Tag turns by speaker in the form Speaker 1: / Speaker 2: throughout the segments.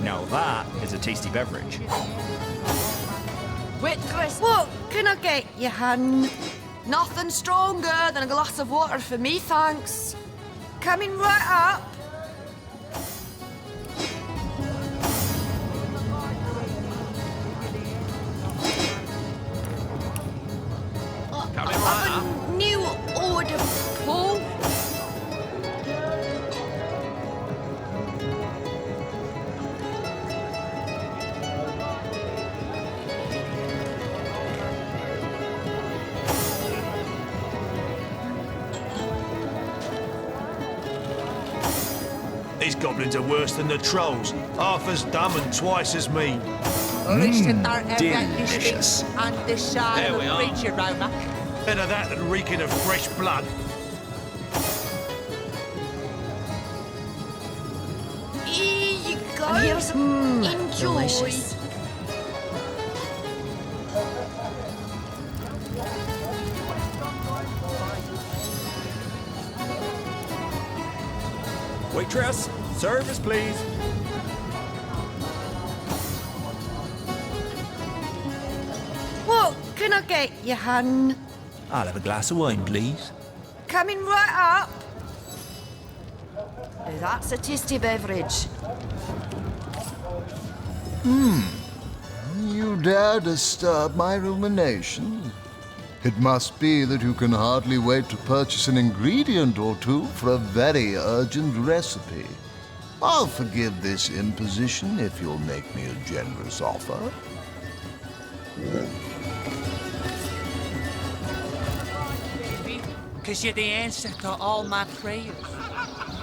Speaker 1: Now that is a tasty beverage.
Speaker 2: Waitress,
Speaker 3: What can I get you, hun?
Speaker 2: nothing stronger than a glass of water for me, thanks.
Speaker 3: Coming right up.
Speaker 1: Coming right up.
Speaker 3: New order, Paul.
Speaker 4: These goblins are worse than the trolls. Half as dumb and twice as mean.
Speaker 1: Delicious.
Speaker 4: There we are. Better that than reeking of fresh blood.
Speaker 3: Here you go.
Speaker 2: And here's some
Speaker 3: Enjoy.
Speaker 2: delicious.
Speaker 1: Waitress, service please.
Speaker 3: What can I get you, hun?
Speaker 1: I'll have a glass of wine, please.
Speaker 3: Coming right up.
Speaker 2: Now that's a tasty beverage.
Speaker 5: You dare disturb my rumination? It must be that you can hardly wait to purchase an ingredient or two for a very urgent recipe. I'll forgive this imposition if you'll make me a generous offer.
Speaker 6: Because you're the answer to all my prayers.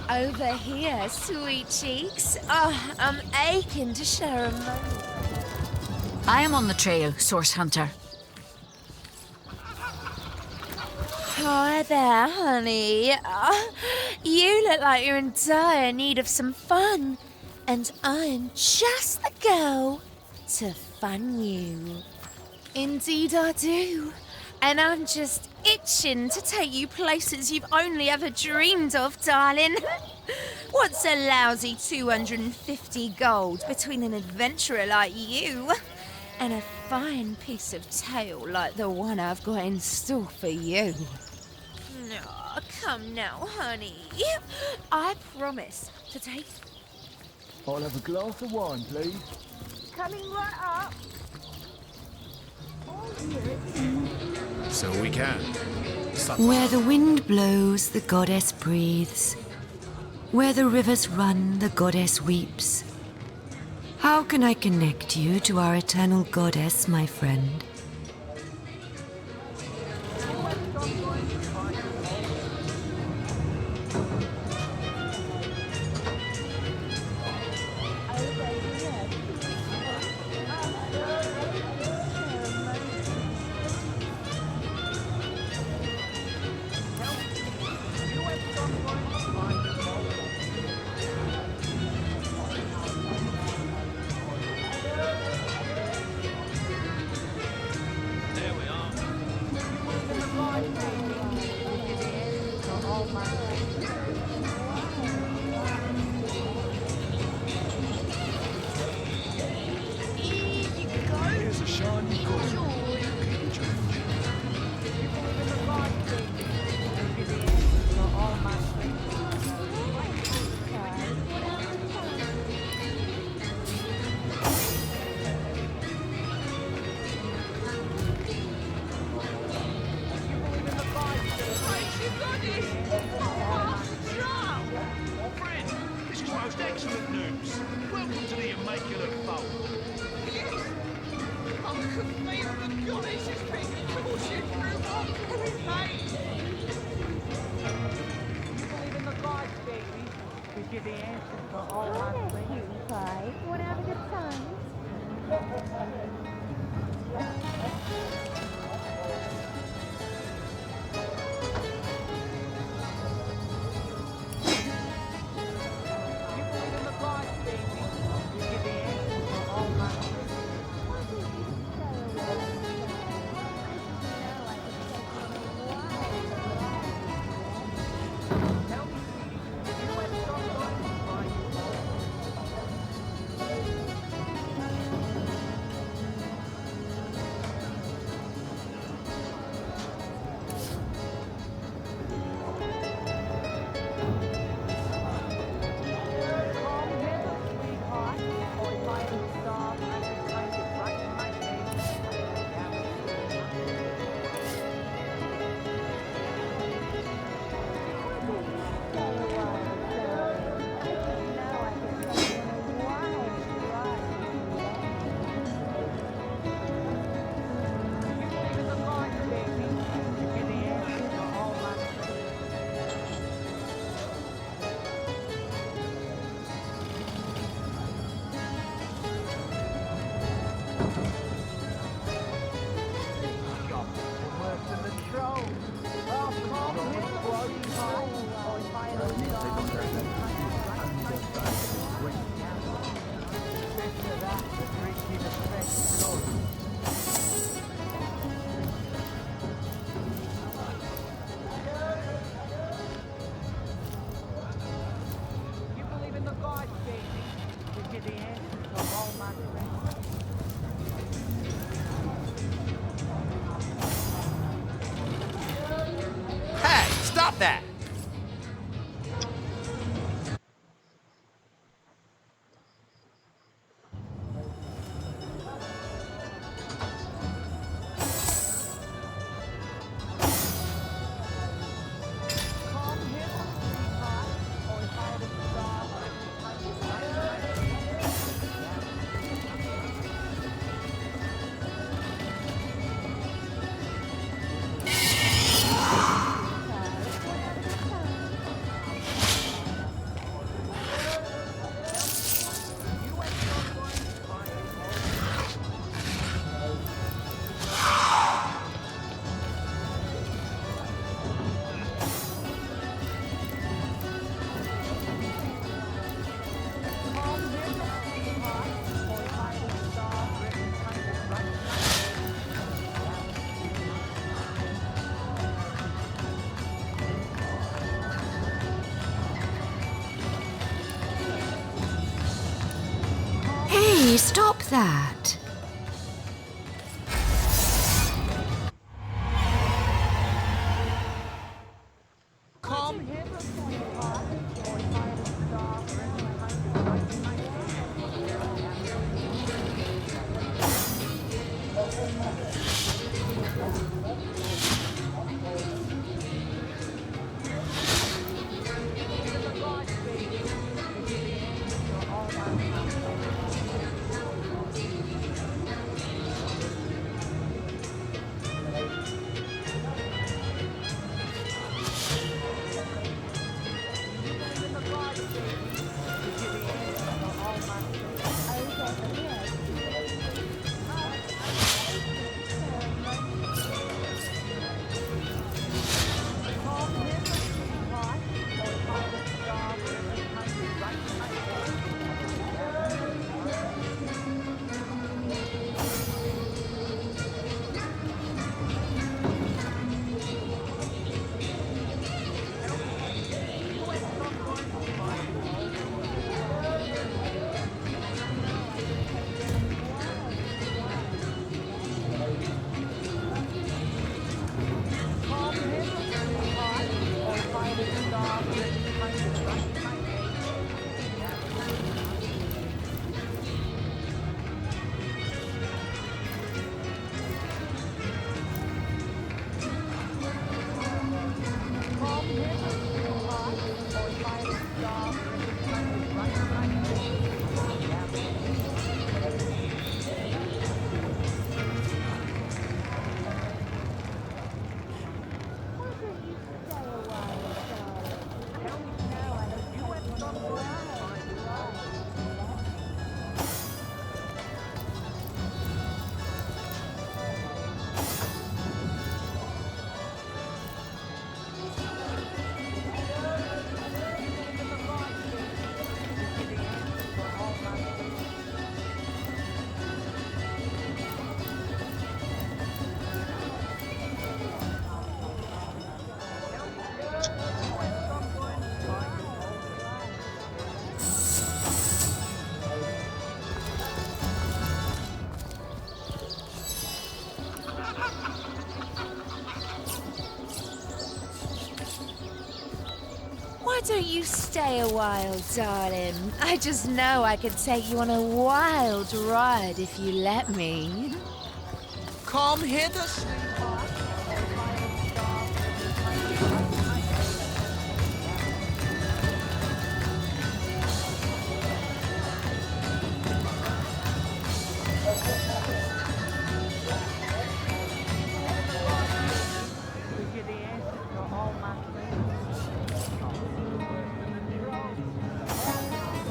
Speaker 7: Over here, sweet cheeks. Oh, I'm aching to share a moment.
Speaker 8: I am on the trail, Source Hunter.
Speaker 7: Hi there, honey. You look like you're in dire need of some fun. And I'm just the girl to fun you. Indeed I do. And I'm just itching to take you places you've only ever dreamed of, darling. What's a lousy 250 gold between an adventurer like you and a fine piece of tail like the one I've got in store for you? No, come now, honey. I promise to take...
Speaker 5: I'll have a glass of wine, please.
Speaker 3: Coming right up.
Speaker 4: So we can.
Speaker 9: Where the wind blows, the goddess breathes. Where the rivers run, the goddess weeps. How can I connect you to our eternal goddess, my friend?
Speaker 7: Wanna have a good time?
Speaker 1: Hey, stop that!
Speaker 9: Hey, stop that!
Speaker 7: Why don't you stay a while, darling? I just know I could take you on a wild ride if you let me.
Speaker 6: Come hither, sweetheart.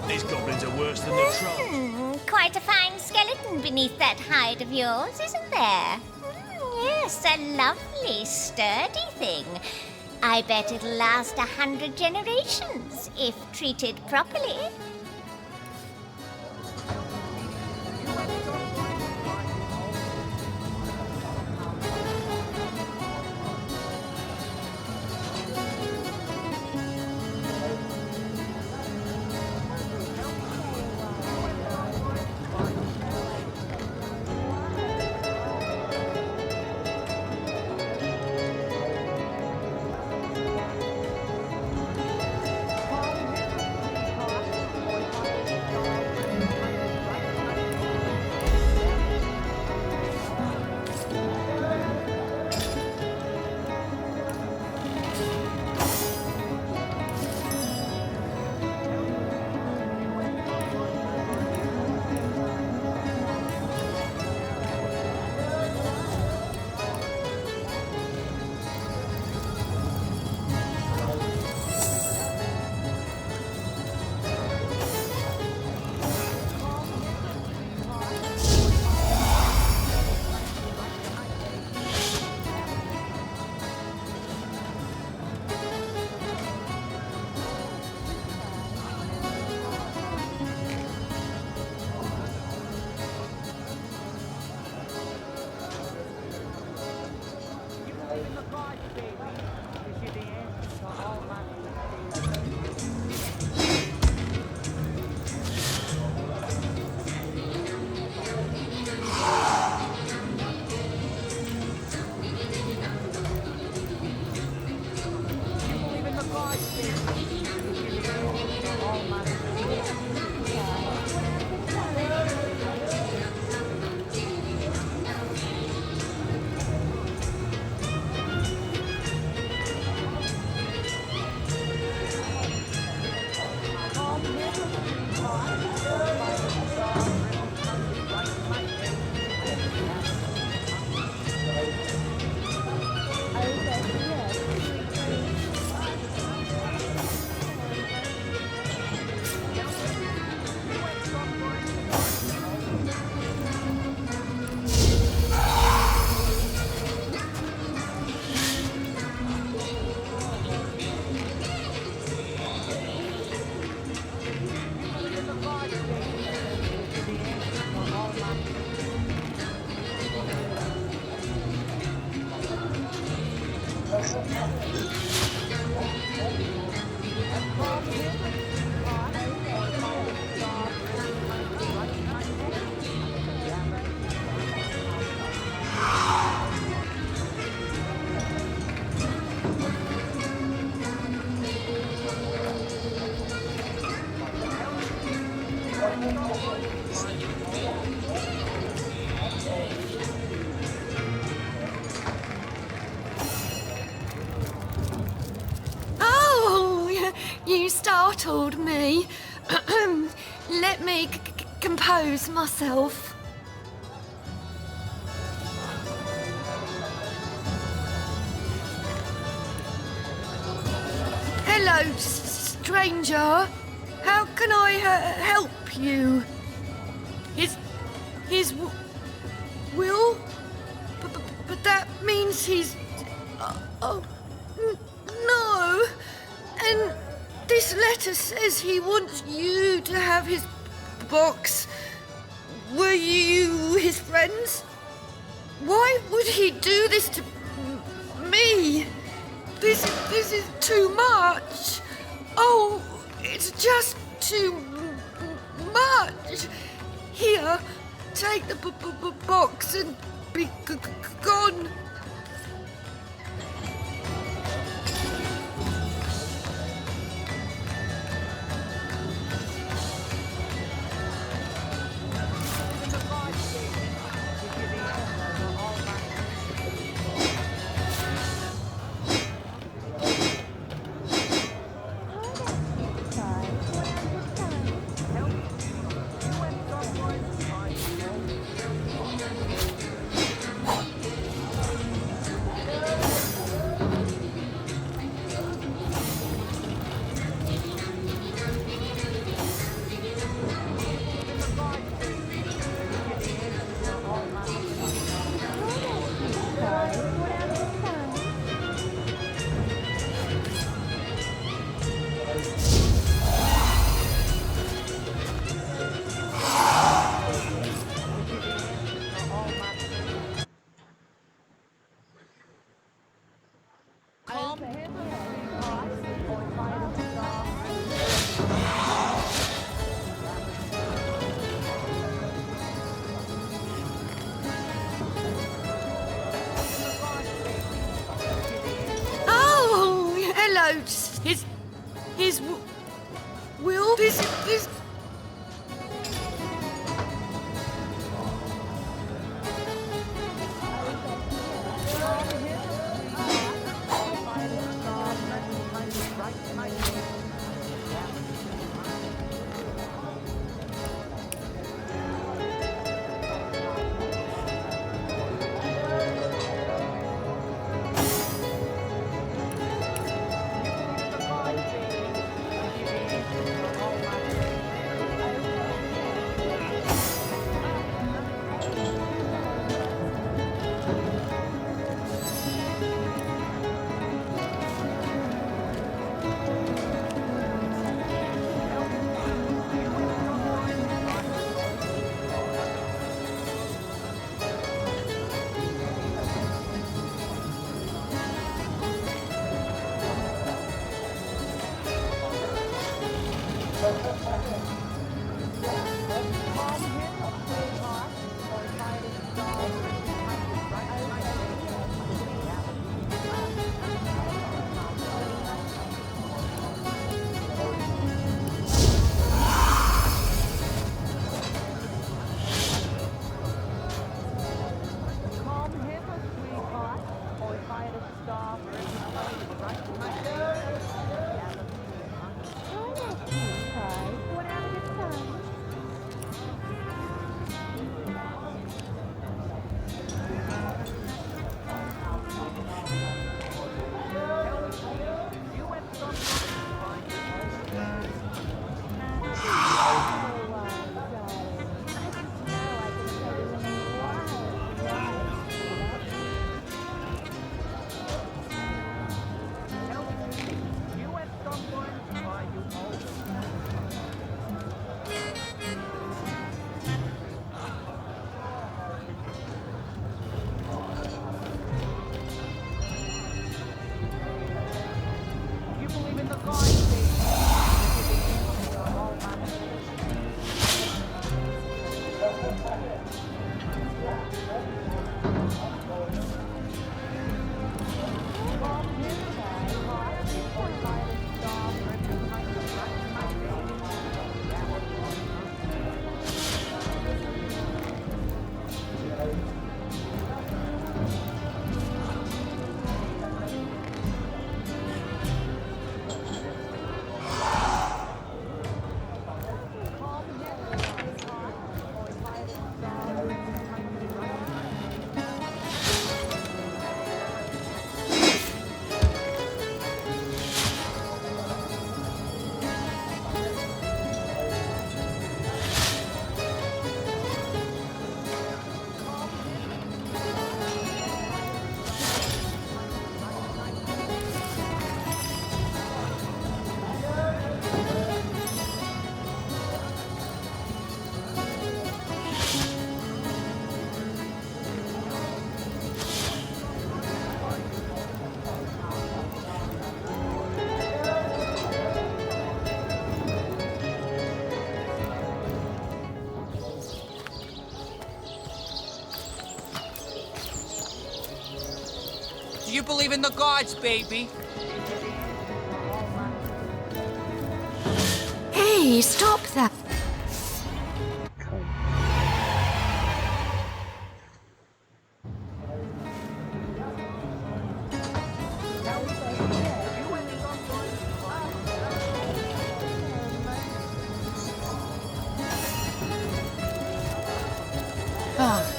Speaker 4: These goblins are worse than the trolls.
Speaker 10: Quite a fine skeleton beneath that hide of yours, isn't there? Yes, a lovely, sturdy thing. I bet it'll last 100 generations, if treated properly.
Speaker 9: Oh, you startled me. Let me compose myself. Hello, stranger. How can I help you? His will? But that means he's... no. And this letter says he wants you to have his box. Were you his friends? Why would he do this to me? This is too much. Oh, it's just too much. Here, take the box and be gone. Hello, his will. This.
Speaker 6: Do you believe in the gods, baby?
Speaker 9: Hey, stop that!
Speaker 11: Oh,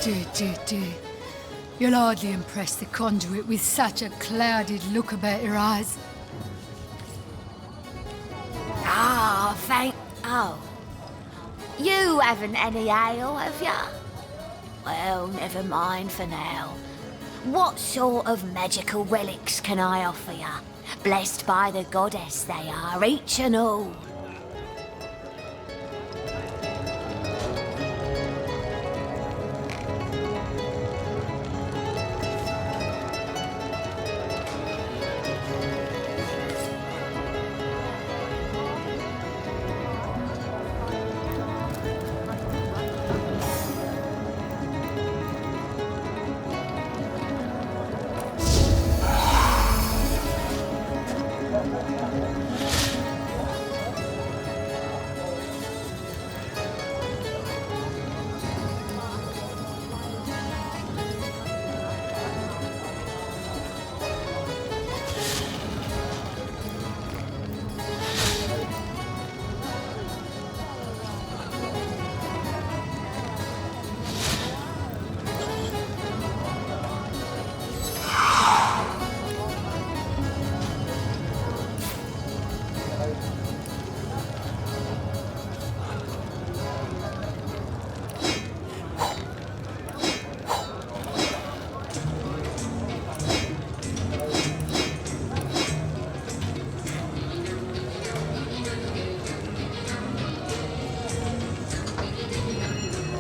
Speaker 11: dear. You'll hardly impress the conduit with such a clouded look about your eyes.
Speaker 10: Oh. You haven't any ale, have ya? Well, never mind for now. What sort of magical relics can I offer ya? Blessed by the goddess they are, each and all.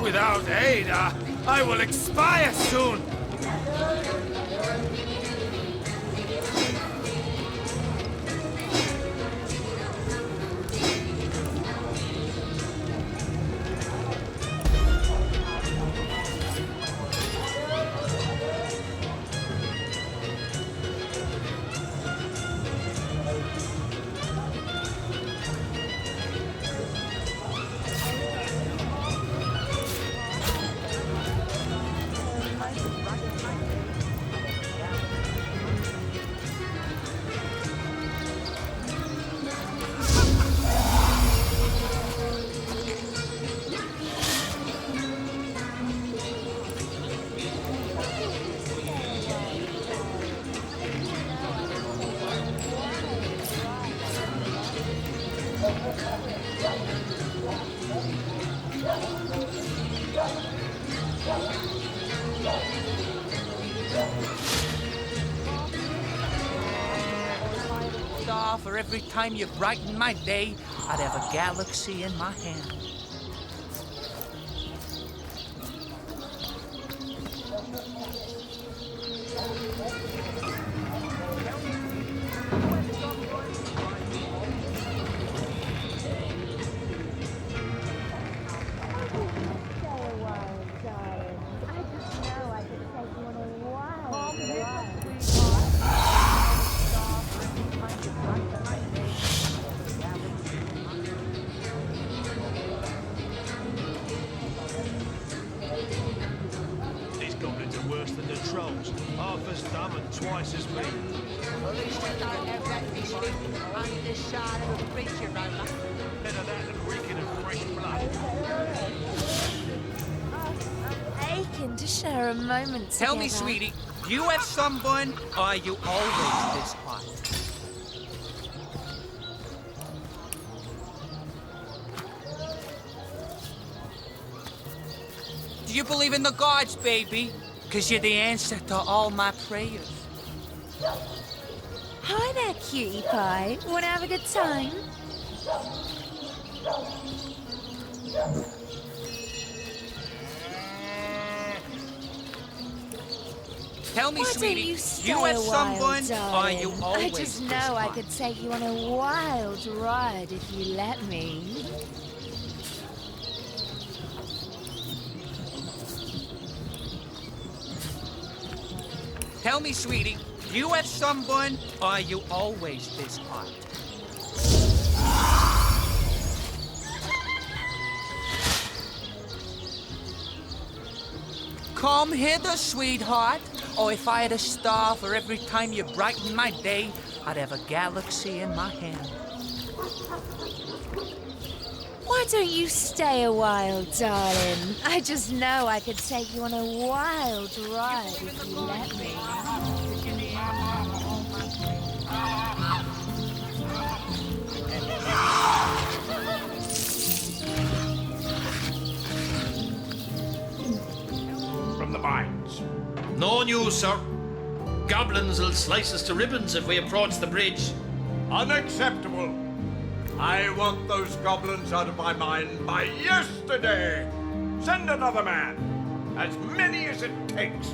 Speaker 4: Without aid, I will expire soon.
Speaker 6: Star, for every time you brighten my day, I'd have a galaxy in my hand.
Speaker 4: some and twice as many.
Speaker 6: At least you don't have that mystic underside of a creature aroma.
Speaker 4: Better that than reeking of fresh blood.
Speaker 7: Aching to share a moment together.
Speaker 6: Tell me, sweetie, do you have sunburn, or are you always this hot? Do you believe in the gods, baby? 'Cause you're the answer to all my prayers.
Speaker 7: Hi there, cutie pie. Wanna have a good time?
Speaker 6: Tell me,
Speaker 7: Why
Speaker 6: sweetie,
Speaker 7: don't you
Speaker 6: do
Speaker 7: stay
Speaker 6: you have
Speaker 7: a while,
Speaker 6: sunburn, or are you
Speaker 7: darling?
Speaker 6: always
Speaker 7: I just
Speaker 6: this
Speaker 7: know I
Speaker 6: hot?
Speaker 7: could take you on a wild ride if you let me.
Speaker 6: Tell me, sweetie, do you have sunburn, or are you always this hot? Come hither, sweetheart, or if I had a star for every time you brighten my day, I'd have a galaxy in my hand.
Speaker 7: Why don't you stay a while, darling? I just know I could take you on a wild ride if you let me.
Speaker 4: From the mines.
Speaker 12: No news, sir. Goblins will slice us to ribbons if we approach the bridge.
Speaker 13: Unacceptable. I want those goblins out of my mind by yesterday. Send another man. As many as it takes.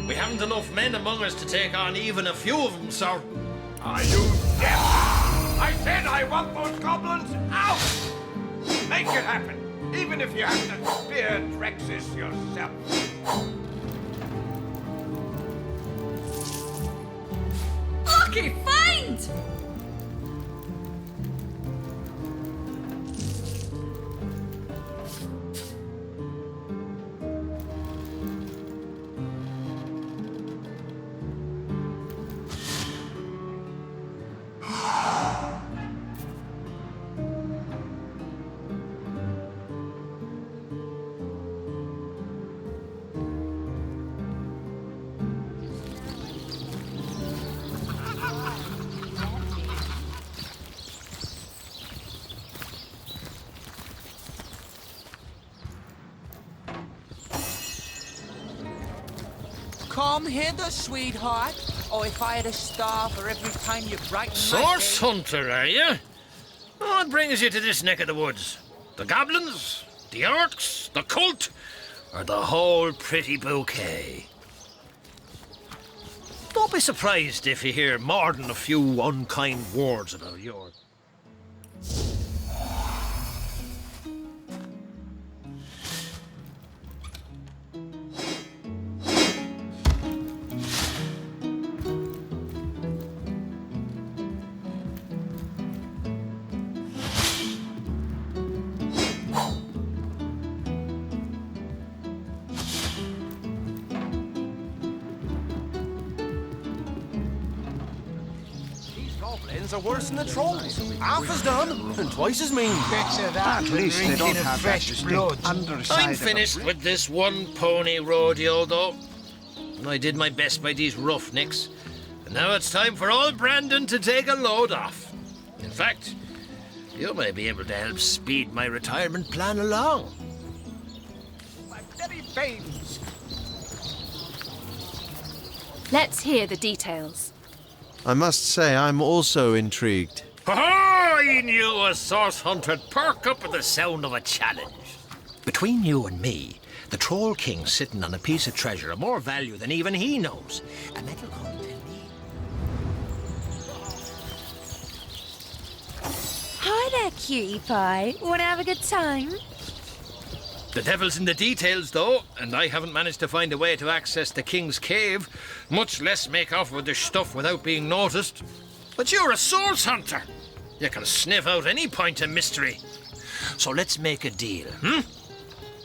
Speaker 12: We haven't enough men among us to take on even a few of them, sir.
Speaker 13: Are you deaf? I said I want those goblins out! Make it happen, even if you have to spear Drexus yourself.
Speaker 8: Okay, find!
Speaker 6: Come hither, sweetheart, or if I had a star for every time you brighten my
Speaker 12: Source
Speaker 6: day.
Speaker 12: hunter, are you? What brings you to this neck of the woods? The goblins? The orcs? The cult? Or the whole pretty bouquet? Don't be surprised if you hear more than a few unkind words about yours.
Speaker 1: Goblins are worse than the trolls. Half as dumb and twice as mean.
Speaker 14: At least they don't have fresh blood.
Speaker 12: I'm finished with this one pony rodeo, though. I did my best by these roughnecks, and now it's time for old Brandon to take a load off. In fact, you may be able to help speed my retirement plan along.
Speaker 13: My very veins.
Speaker 15: Let's hear the details.
Speaker 16: I must say, I'm also intrigued.
Speaker 12: I knew a source hunter'd perk up at the sound of a challenge. Between you and me, the Troll King's sitting on a piece of treasure of more value than even he knows. A metal coin, tell me.
Speaker 7: Hi there, cutie pie. Wanna have a good time?
Speaker 12: The devil's in the details, though, and I haven't managed to find a way to access the King's Cave, much less make off with their stuff without being noticed. But you're a source hunter. You can sniff out any point of mystery. So let's make a deal, hmm?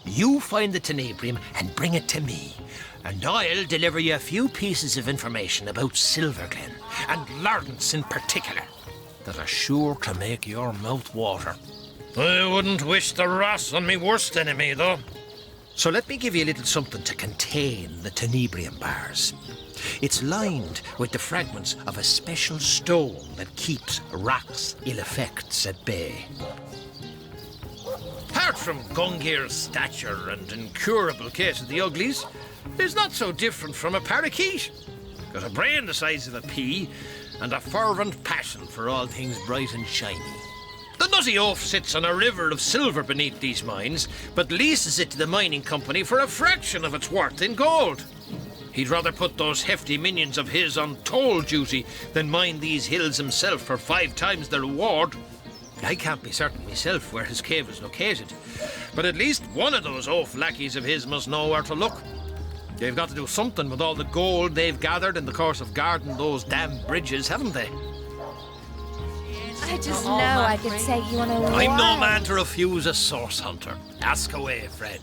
Speaker 12: You find the tenebrium and bring it to me, and I'll deliver you a few pieces of information about Silverglen, and Lawrence in particular, that are sure to make your mouth water. I wouldn't wish the wrath on me worst enemy, though. So let me give you a little something to contain the tenebrium bars. It's lined with the fragments of a special stone that keeps rocks ill effects at bay. Apart from Gungir's stature and incurable case of the uglies, is not so different from a parakeet. Got a brain the size of a pea and a fervent passion for all things bright and shiny. The nutty oaf sits on a river of silver beneath these mines, but leases it to the mining company for a fraction of its worth in gold. He'd rather put those hefty minions of his on toll duty than mine these hills himself for 5 times the reward. I can't be certain myself where his cave is located, but at least one of those oaf lackeys of his must know where to look. They've got to do something with all the gold they've gathered in the course of guarding those damn bridges, haven't they?
Speaker 7: I just know I could take you on a wild...
Speaker 12: I'm no man to refuse a source hunter. Ask away, friend.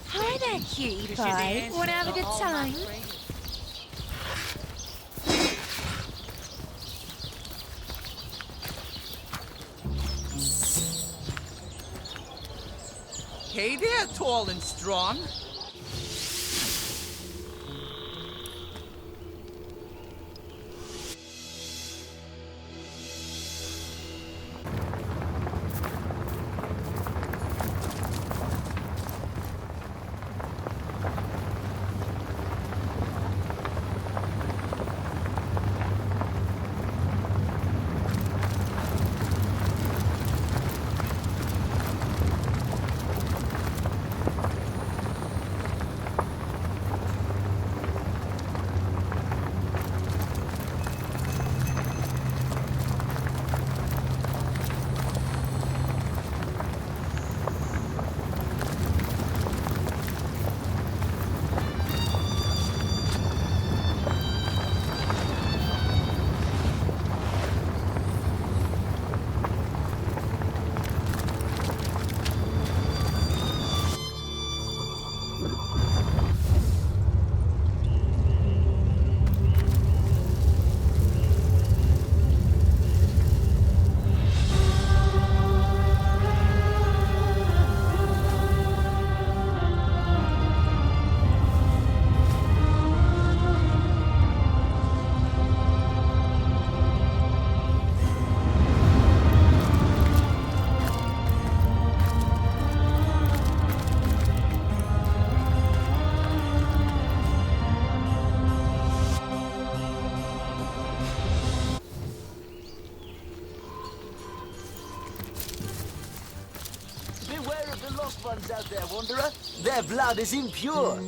Speaker 7: Hi there, cutie pie. Want to have a good time?
Speaker 6: Hey there, tall and strong.
Speaker 17: there, Wanderer. Their blood is impure.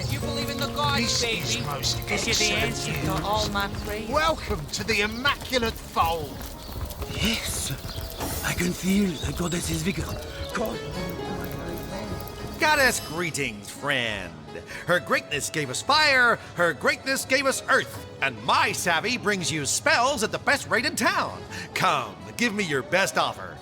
Speaker 6: You believe in the gods, baby? This is the answer to all my prayers.
Speaker 14: Welcome to the Immaculate Fold.
Speaker 17: Yes, I can feel the goddess's vigor. God.
Speaker 1: Goddess greetings, friend. Her greatness gave us fire, her greatness gave us earth, and my savvy brings you spells at the best rate in town. Come, give me your best offer.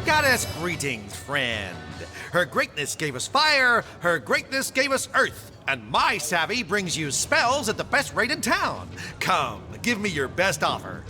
Speaker 1: Goddess greetings, friend. Her greatness gave us fire, her greatness gave us earth, and my savvy brings you spells at the best rate in town. Come, give me your best offer.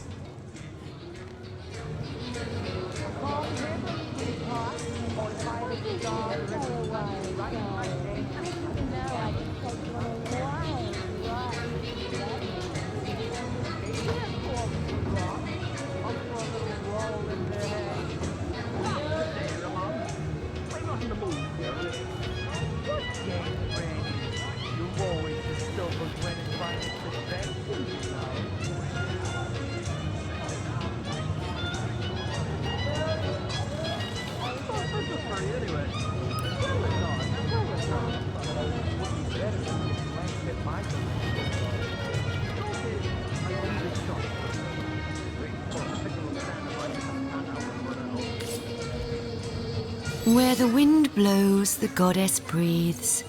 Speaker 9: Where the wind blows, the goddess breathes.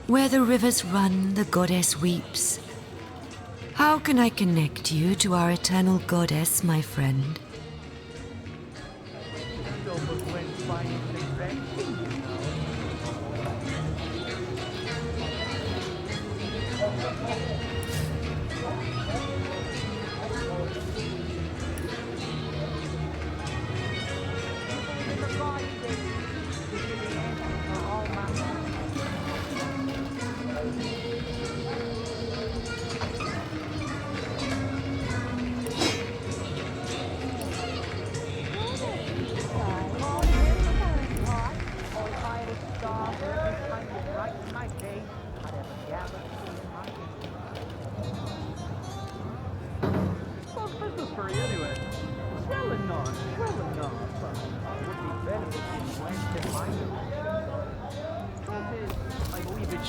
Speaker 9: Where the rivers run, the goddess weeps. How can I connect you to our eternal goddess, my friend?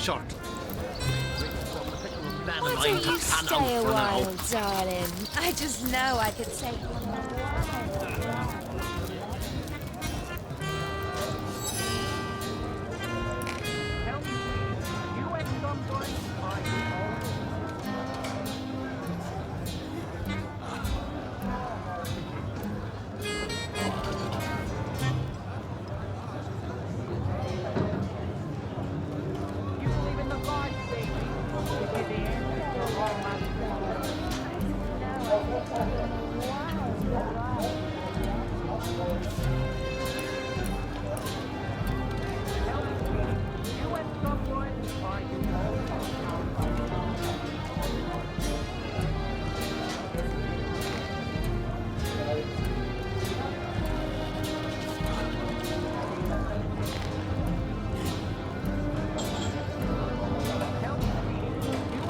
Speaker 12: short.
Speaker 7: Why don't you stay a while, darling? I just know I could take you on a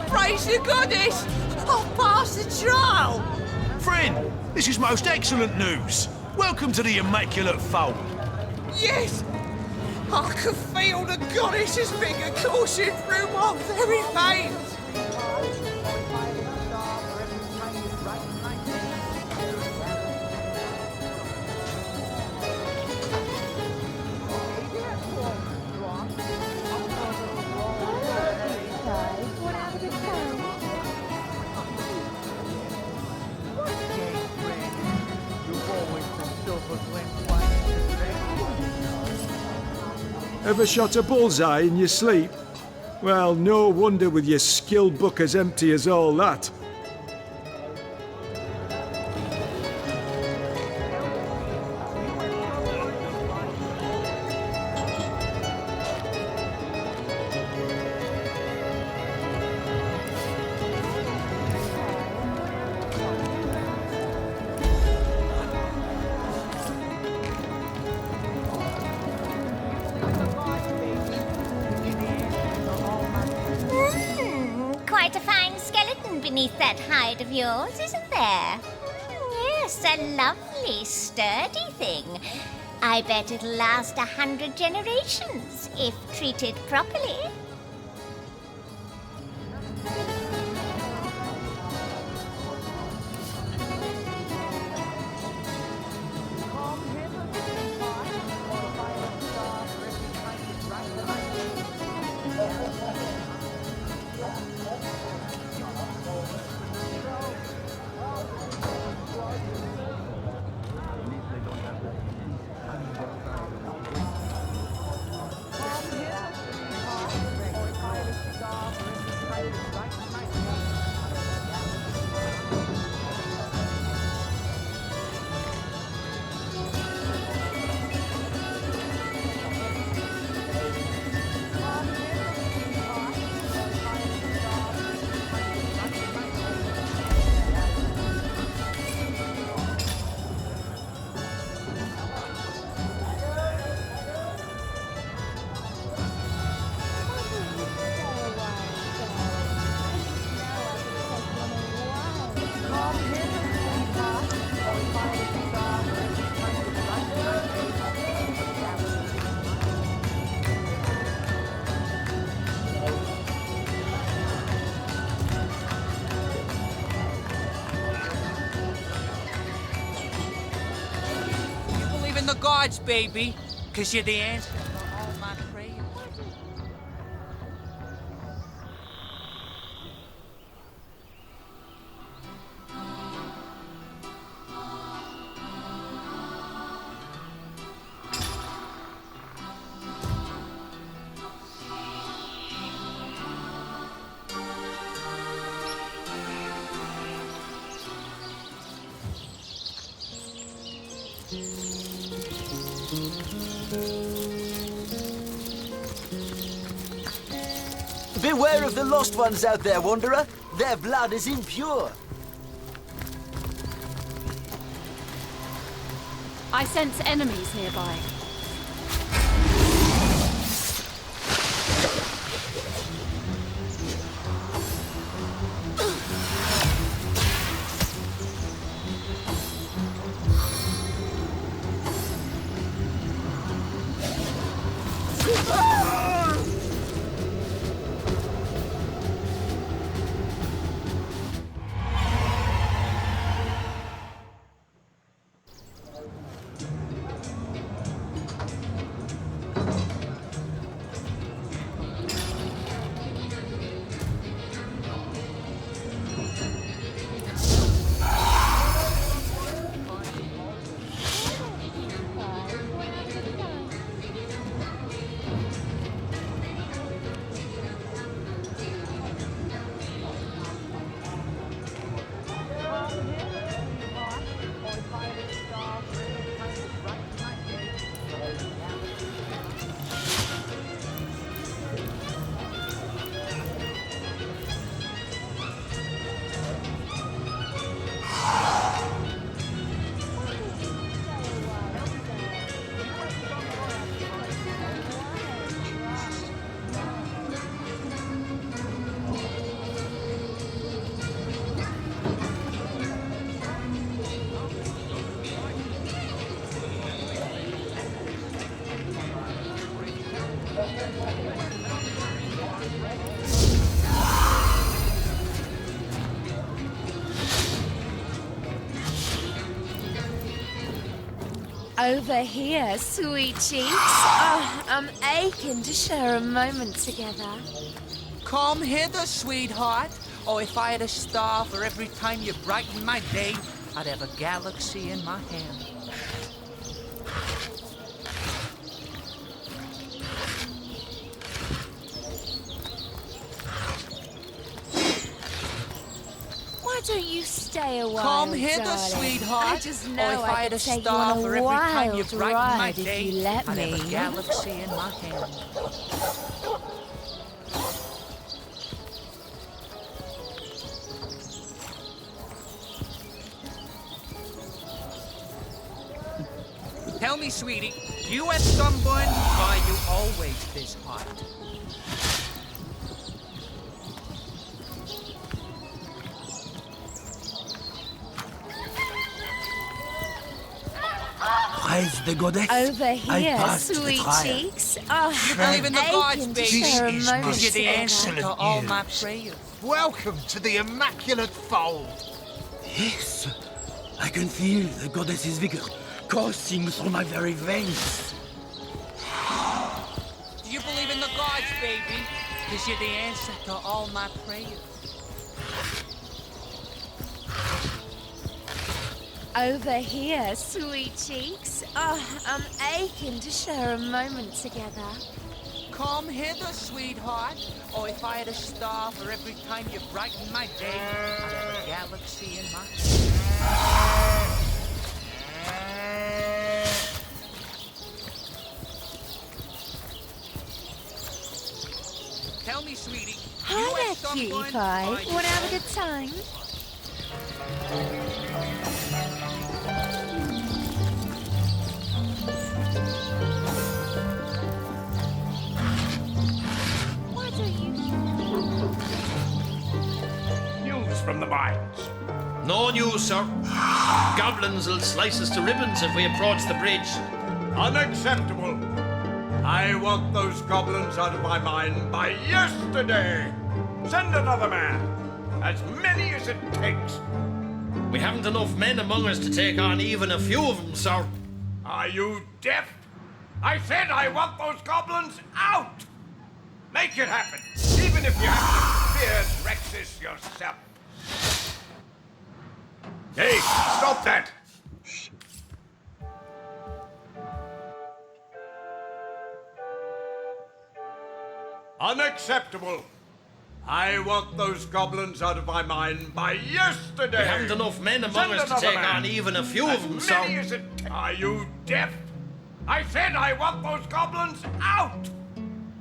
Speaker 6: Praise the goddess! I've passed the trial!
Speaker 4: Friend, this is most excellent news. Welcome to the Immaculate Fold.
Speaker 6: Yes! I can feel the goddess's finger coursing through my very veins!
Speaker 18: Ever shot a bullseye in your sleep? Well, no wonder with your skill book as empty as all that.
Speaker 10: Quite a fine skeleton beneath that hide of yours, isn't there? Yes, a lovely, sturdy thing. I bet it'll last 100 generations, if treated properly.
Speaker 6: The gods, baby, 'cause you're the answer to all my prayers.
Speaker 19: Beware of the lost ones out there, Wanderer. Their blood is impure.
Speaker 15: I sense enemies nearby.
Speaker 7: Over here, sweet cheeks. Oh, I'm aching to share a moment together.
Speaker 6: Come hither, sweetheart. Oh, if I had a star for every time you brighten my day, I'd have a galaxy in my hand.
Speaker 7: Why don't you stay a while,
Speaker 6: Come hither,
Speaker 7: darling?
Speaker 6: sweetheart.
Speaker 7: I just know
Speaker 6: oh, if I had
Speaker 7: could
Speaker 6: a
Speaker 7: take
Speaker 6: star
Speaker 7: you on
Speaker 6: for
Speaker 7: a
Speaker 6: every time you
Speaker 7: wild
Speaker 6: brighten my
Speaker 7: ride
Speaker 6: day,
Speaker 7: if you let
Speaker 6: I'd
Speaker 7: me.
Speaker 6: have a galaxy in my hand. Tell me, sweetie, you have sunburn, or are you always this hot?
Speaker 17: Praise the goddess.
Speaker 7: Over
Speaker 17: I
Speaker 7: here,
Speaker 17: passed the
Speaker 7: sweet
Speaker 17: trial.
Speaker 7: cheeks. Oh,
Speaker 6: You believe in the gods,
Speaker 7: aching to
Speaker 6: baby?
Speaker 7: share a
Speaker 14: This is
Speaker 7: moment
Speaker 14: most
Speaker 6: You're the
Speaker 7: together.
Speaker 6: answer to all my prayers.
Speaker 14: Welcome to the Immaculate Fold.
Speaker 17: Yes, I can feel the goddess's vigor coursing through my very veins.
Speaker 6: Do you believe in the gods, baby? Because you're the answer to all my prayers.
Speaker 7: Over here, sweet cheeks. Oh, I'm aching to share a moment together.
Speaker 6: Come hither, sweetheart. Oh, if I had a star for every time you brighten my day, I'd have a galaxy in my hand. Tell me, sweetie. you
Speaker 7: Hi
Speaker 6: have
Speaker 7: there, cutie
Speaker 6: sunburn,
Speaker 7: pie.
Speaker 6: or you
Speaker 7: Want to have a good time? Why don't you...
Speaker 13: News from the mines.
Speaker 12: No news, sir. Goblins will slice us to ribbons if we approach the bridge.
Speaker 13: Unacceptable. I want those goblins out of my mine by yesterday. Send another man. As many as it takes.
Speaker 12: We haven't enough men among us to take on even a few of them, sir.
Speaker 13: Are you deaf? I said I want those goblins out! Make it happen, even if you have to fear Rexus yourself. Hey, stop that! Unacceptable. I want those goblins out of my mine by yesterday.
Speaker 12: We haven't enough men among us to take on even a few of them,
Speaker 13: As many
Speaker 12: sir.
Speaker 13: as it Are you deaf? I said I want those goblins out!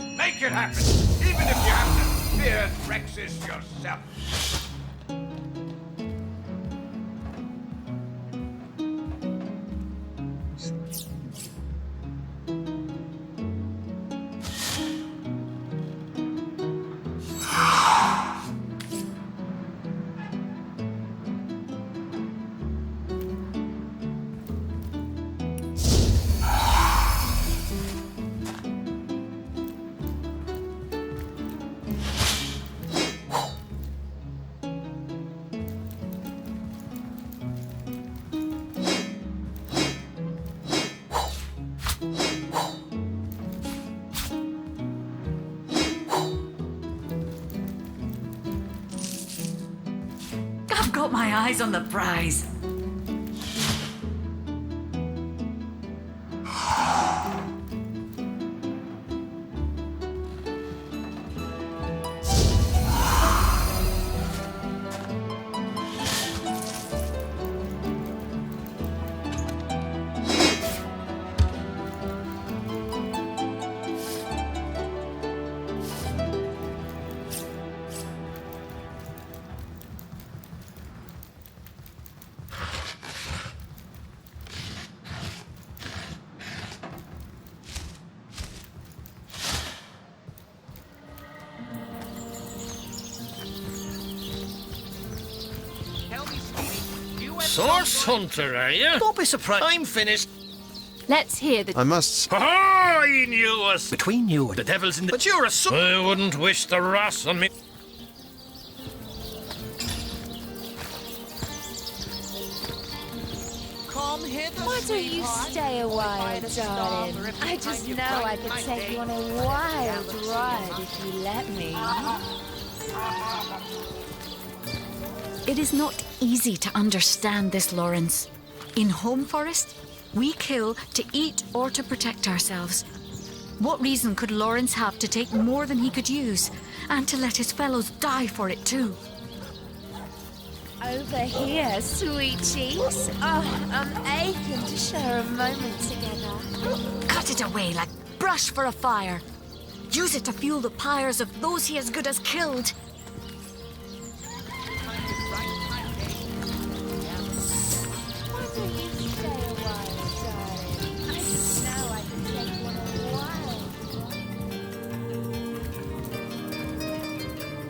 Speaker 13: Make it happen, even if you have to fear Rexus yourself.
Speaker 8: I've got my eyes on the prize.
Speaker 12: Source hunter, are you?
Speaker 4: Don't be surprised.
Speaker 12: I'm finished.
Speaker 15: Let's hear the...
Speaker 16: I must...
Speaker 12: Oh, I knew us.
Speaker 4: Between you and
Speaker 12: The devil's in the...
Speaker 4: But you're a son.
Speaker 12: I wouldn't wish the wrath on me.
Speaker 6: Come Come hither,
Speaker 7: Why don't you
Speaker 6: sweetheart.
Speaker 7: stay a
Speaker 6: Or if I
Speaker 7: while,
Speaker 6: had a star
Speaker 7: darling?
Speaker 6: for every
Speaker 7: I
Speaker 6: time
Speaker 7: just
Speaker 6: you
Speaker 7: know I
Speaker 6: brighten
Speaker 7: could
Speaker 6: my
Speaker 7: take
Speaker 6: day,
Speaker 7: you on a
Speaker 6: I'd have a
Speaker 7: wild
Speaker 6: galaxy in
Speaker 7: ride
Speaker 6: my-
Speaker 7: if you let me.
Speaker 8: It is not easy to understand this, Lawrence. In Home Forest, we kill to eat or to protect ourselves. What reason could Lawrence have to take more than he could use, and to let his fellows die for it too?
Speaker 7: Over here, sweet cheeks. Oh, I'm aching to share a moment together.
Speaker 8: Cut it away like brush for a fire. Use it to fuel the pyres of those he as good as killed.
Speaker 7: Why don't you stay a while, darling? I just know I can take you on a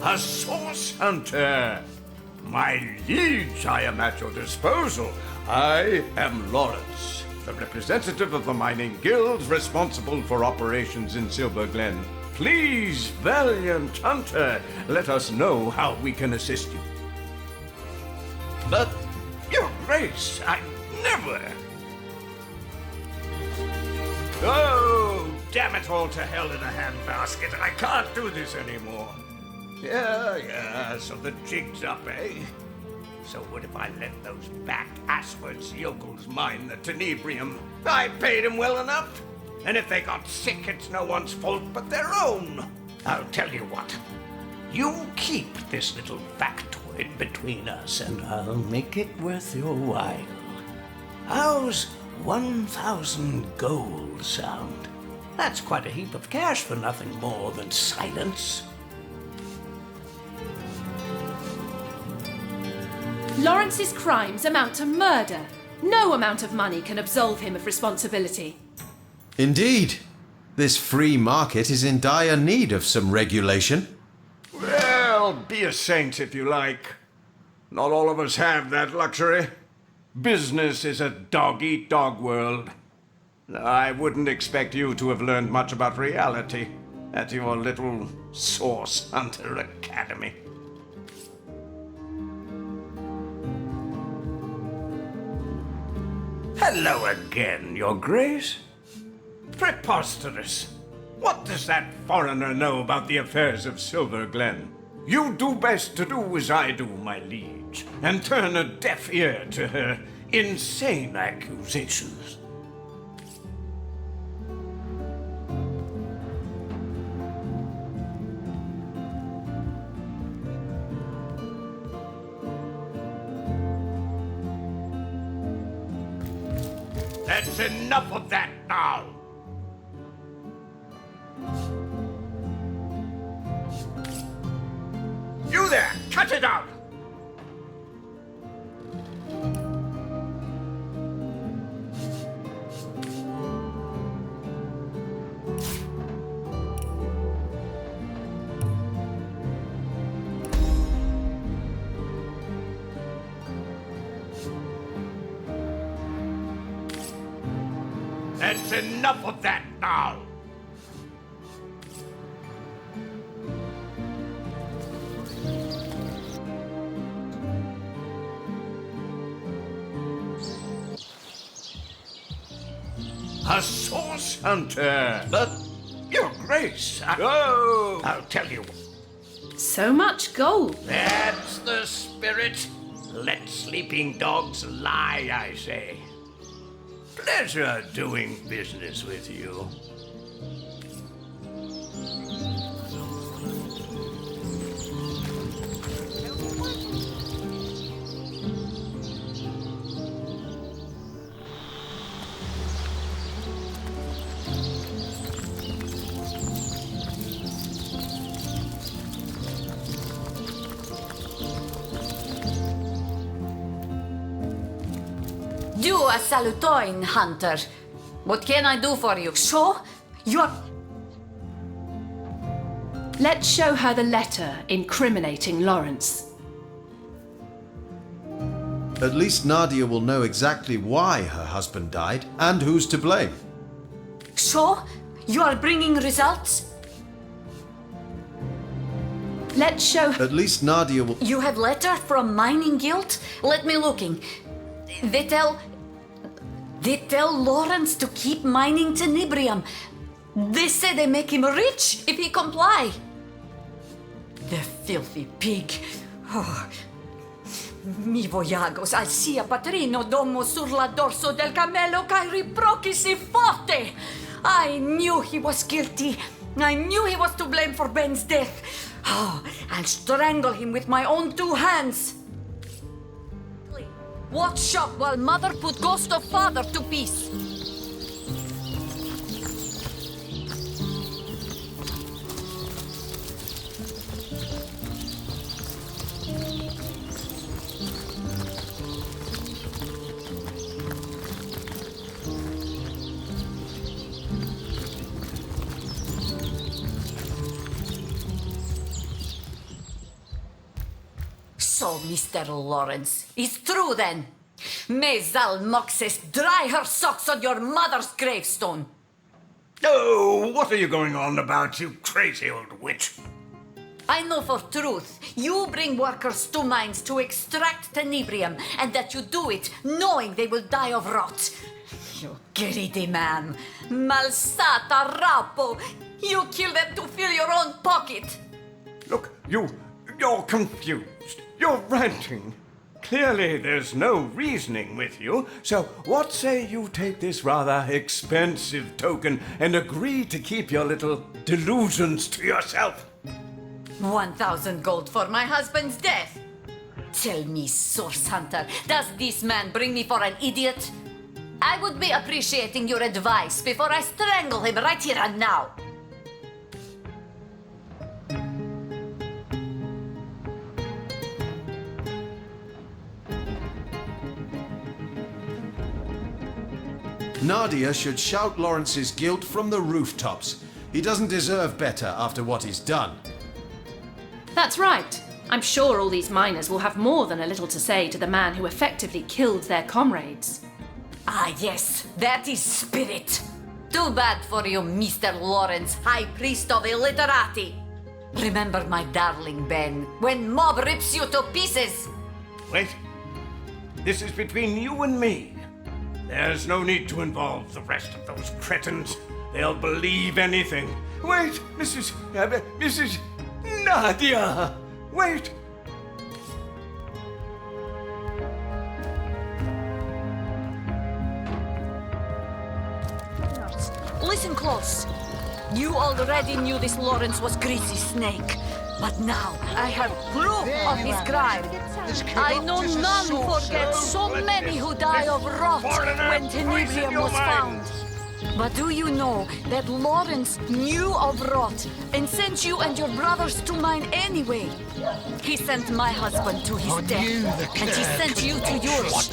Speaker 7: wild
Speaker 13: A source hunter! My liege, I am at your disposal. I am Lawrence, the representative of the mining guild responsible for operations in Silver Glen. Please, valiant hunter, let us know how we can assist you. But, your grace, I never... Oh, damn it all to hell in a handbasket. I can't do this anymore. Yeah, so the jig's up, eh? So what if I let those back asswards yokels mine the tenebrium? I paid them well enough. And if they got sick, it's no one's fault but their own. I'll tell you what. You keep this little factoid between us, and I'll make it worth your while. How's 1,000 gold sound? That's quite a heap of cash for nothing more than silence.
Speaker 15: Lawrence's crimes amount to murder. No amount of money can absolve him of responsibility.
Speaker 16: Indeed. This free market is in dire need of some regulation.
Speaker 13: Well, be a saint if you like. Not all of us have that luxury. Business is a dog-eat-dog world. I wouldn't expect you to have learned much about reality at your little Source Hunter Academy. Hello again, Your Grace. Preposterous. What does that foreigner know about the affairs of Silver Glen? You do best to do as I do, my liege, and turn a deaf ear to her insane accusations. That's enough of that now! You there! Cut it out! That's enough of that now! A source hunter! But, Your Grace, I'll tell you.
Speaker 15: So much gold.
Speaker 13: That's the spirit. Let sleeping dogs lie, I say. Pleasure doing business with you.
Speaker 8: You a salutoin, Hunter. What can I do for you? So, you're...
Speaker 15: Let's show her the letter incriminating Lawrence.
Speaker 16: At least Nadia will know exactly why her husband died and who's to blame.
Speaker 8: So, you are bringing results?
Speaker 15: Let's show her...
Speaker 16: At least Nadia will...
Speaker 8: You have letter from Mining Guild? Let me looking. They tell... They tell Lawrence to keep mining tenebrium. They say they make him rich if he comply. The filthy pig. Oh. Mi voyagos al sia patrino domo sur la dorso del camelo kai riprochi si forte. I knew he was guilty. I knew he was to blame for Ben's death. Oh, I'll strangle him with my own 2 hands. Watch up while Mother put ghost of father to peace. So, Mr. Lawrence, it's true then. May Zalmoxis dry her socks on your mother's gravestone.
Speaker 13: Oh, what are you going on about, you crazy old witch?
Speaker 8: I know for truth you bring workers to mines to extract tenebrium, and that you do it knowing they will die of rot. You greedy man. Malsata rapo. You kill them to fill your own pocket.
Speaker 13: Look, you're confused. You're ranting. Clearly there's no reasoning with you, so what say you take this rather expensive token and agree to keep your little delusions to yourself?
Speaker 8: 1,000 gold for my husband's death. Tell me, Source Hunter, does this man bring me for an idiot? I would be appreciating your advice before I strangle him right here and now.
Speaker 16: Nadia should shout Lawrence's guilt from the rooftops. He doesn't deserve better after what he's done.
Speaker 15: That's right. I'm sure all these miners will have more than a little to say to the man who effectively killed their comrades.
Speaker 8: Ah, yes, that is spirit. Too bad for you, Mr. Lawrence, High Priest of Illiterati. Remember, my darling Ben, when mob rips you to pieces.
Speaker 13: Wait. This is between you and me. There's no need to involve the rest of those cretins. They'll believe anything. Wait, Mrs. Nadia! Wait!
Speaker 8: Listen close. You already knew this Lawrence was greasy snake. But now I have proof of his crime. I know none forget so many who die of rot when tenebrium was found. But do you know that Lawrence knew of rot and sent you and your brothers to mine anyway? He sent my husband to his death, and he sent you to yours.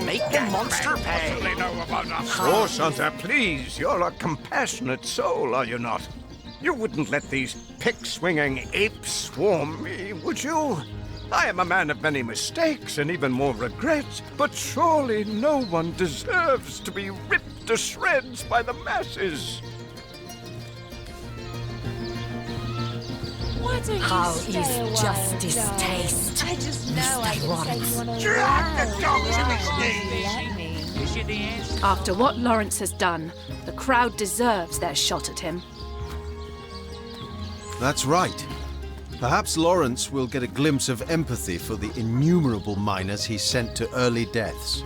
Speaker 13: Make the monster pay. Oh, Santa, please, you're a compassionate soul, are you not? You wouldn't let these pick-swinging apes swarm me, would you? I am a man of many mistakes and even more regrets, but surely no one deserves to be ripped to shreds by the masses.
Speaker 7: Why don't you
Speaker 8: How
Speaker 7: stay
Speaker 8: is
Speaker 7: a while,
Speaker 8: justice
Speaker 7: darling?
Speaker 8: taste?
Speaker 7: I just know I
Speaker 8: Mr.
Speaker 7: can
Speaker 8: Lawrence?
Speaker 7: say one
Speaker 13: Drag the dog to his
Speaker 15: knees. After what Lawrence has done, the crowd deserves their shot at him.
Speaker 16: That's right. Perhaps Lawrence will get a glimpse of empathy for the innumerable miners he sent to early deaths.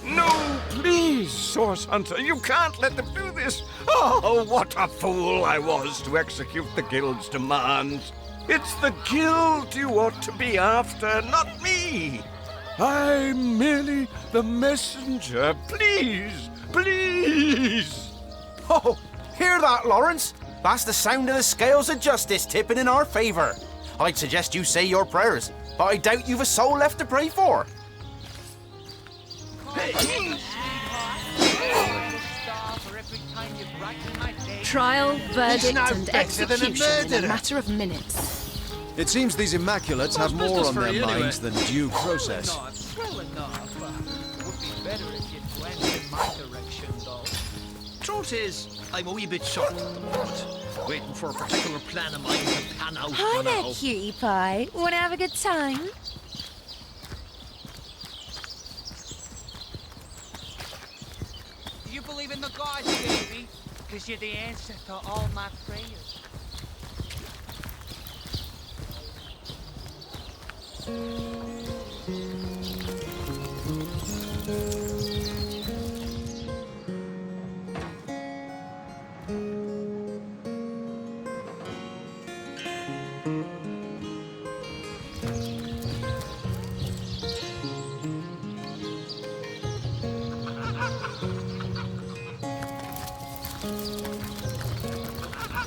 Speaker 13: No, please, Source Hunter, you can't let them do this. Oh, what a fool I was to execute the Guild's demands. It's the Guild you ought to be after, not me. I'm merely the messenger. Please, please.
Speaker 20: Oh, hear that, Lawrence? That's the sound of the scales of justice tipping in our favor. I'd suggest you say your prayers, but I doubt you've a soul left to pray for.
Speaker 15: Trial, verdict,
Speaker 14: no
Speaker 15: and
Speaker 14: better than a
Speaker 15: execution in a
Speaker 14: murderer.
Speaker 15: matter of minutes.
Speaker 16: It seems these Immaculates have more on their minds than due process.
Speaker 6: Well enough. Would be better if you'd went in my direction, though.
Speaker 4: Truth is, I'm a wee bit shocked. But waiting for a particular plan of mine to pan out.
Speaker 7: Hi
Speaker 4: for
Speaker 7: there,
Speaker 4: now.
Speaker 7: cutie pie. Want to have a good time?
Speaker 6: in the gods, baby, because you're the answer to all my prayers.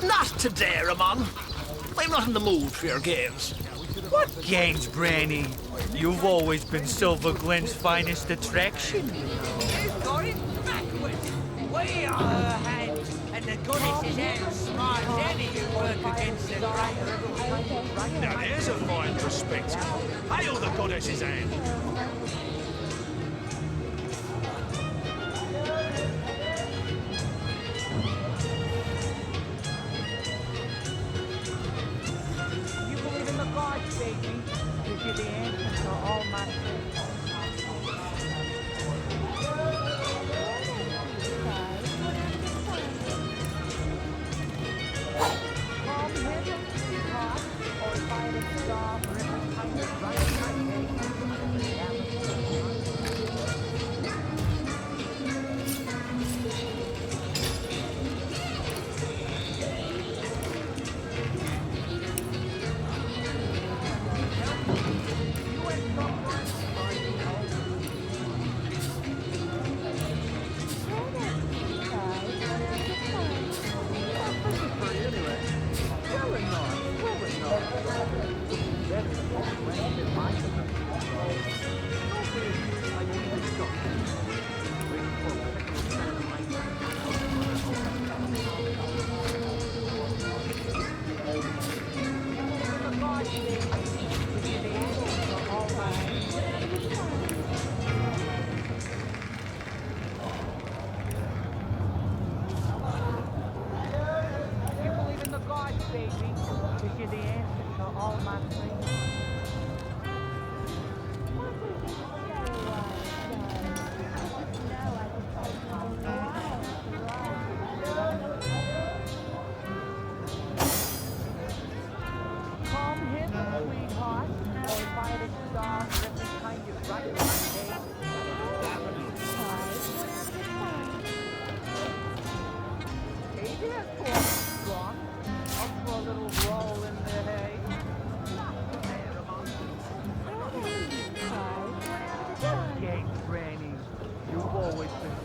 Speaker 12: Not today, Ramon. I'm not in the mood for your games.
Speaker 6: What games, Branny? You've always been Silver Glen's finest attraction.
Speaker 21: You've got it backwards. We are her hands, and the goddess's hands smart as any who work against the greater.
Speaker 22: Now there's a fine perspective. Hail the goddess's hand.
Speaker 6: You believe in the gods, baby, because you're the answer to all my prayers. Come hither, sweetheart, or find a star for every time you run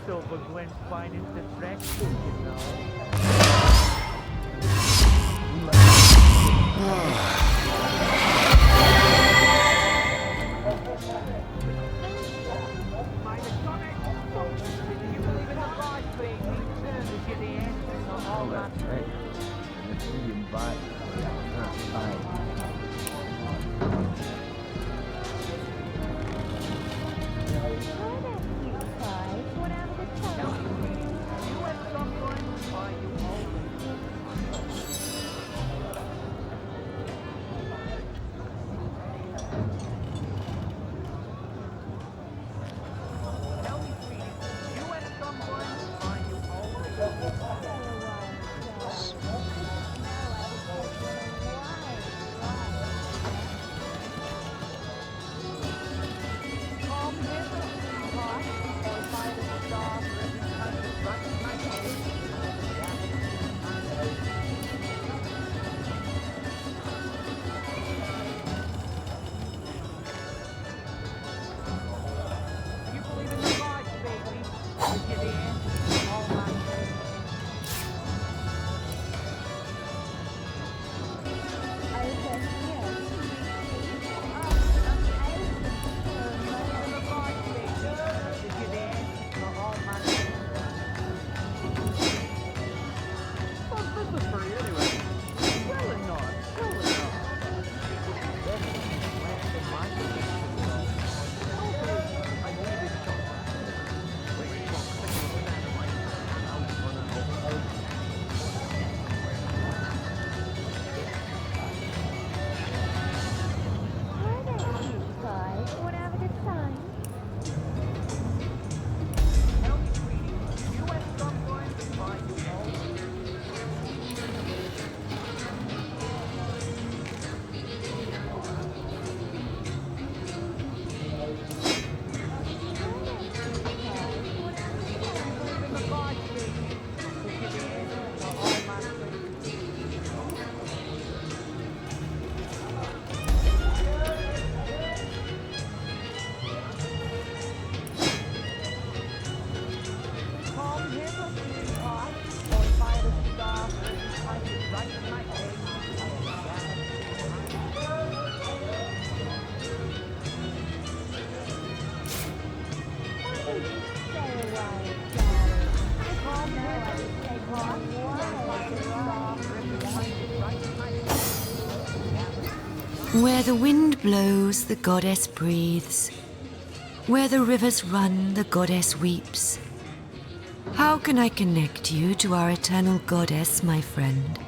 Speaker 6: Silver Glen's finest attraction, you know.
Speaker 9: Where the wind blows, the goddess breathes. Where the rivers run, the goddess weeps. How can I connect you to our eternal goddess, my friend?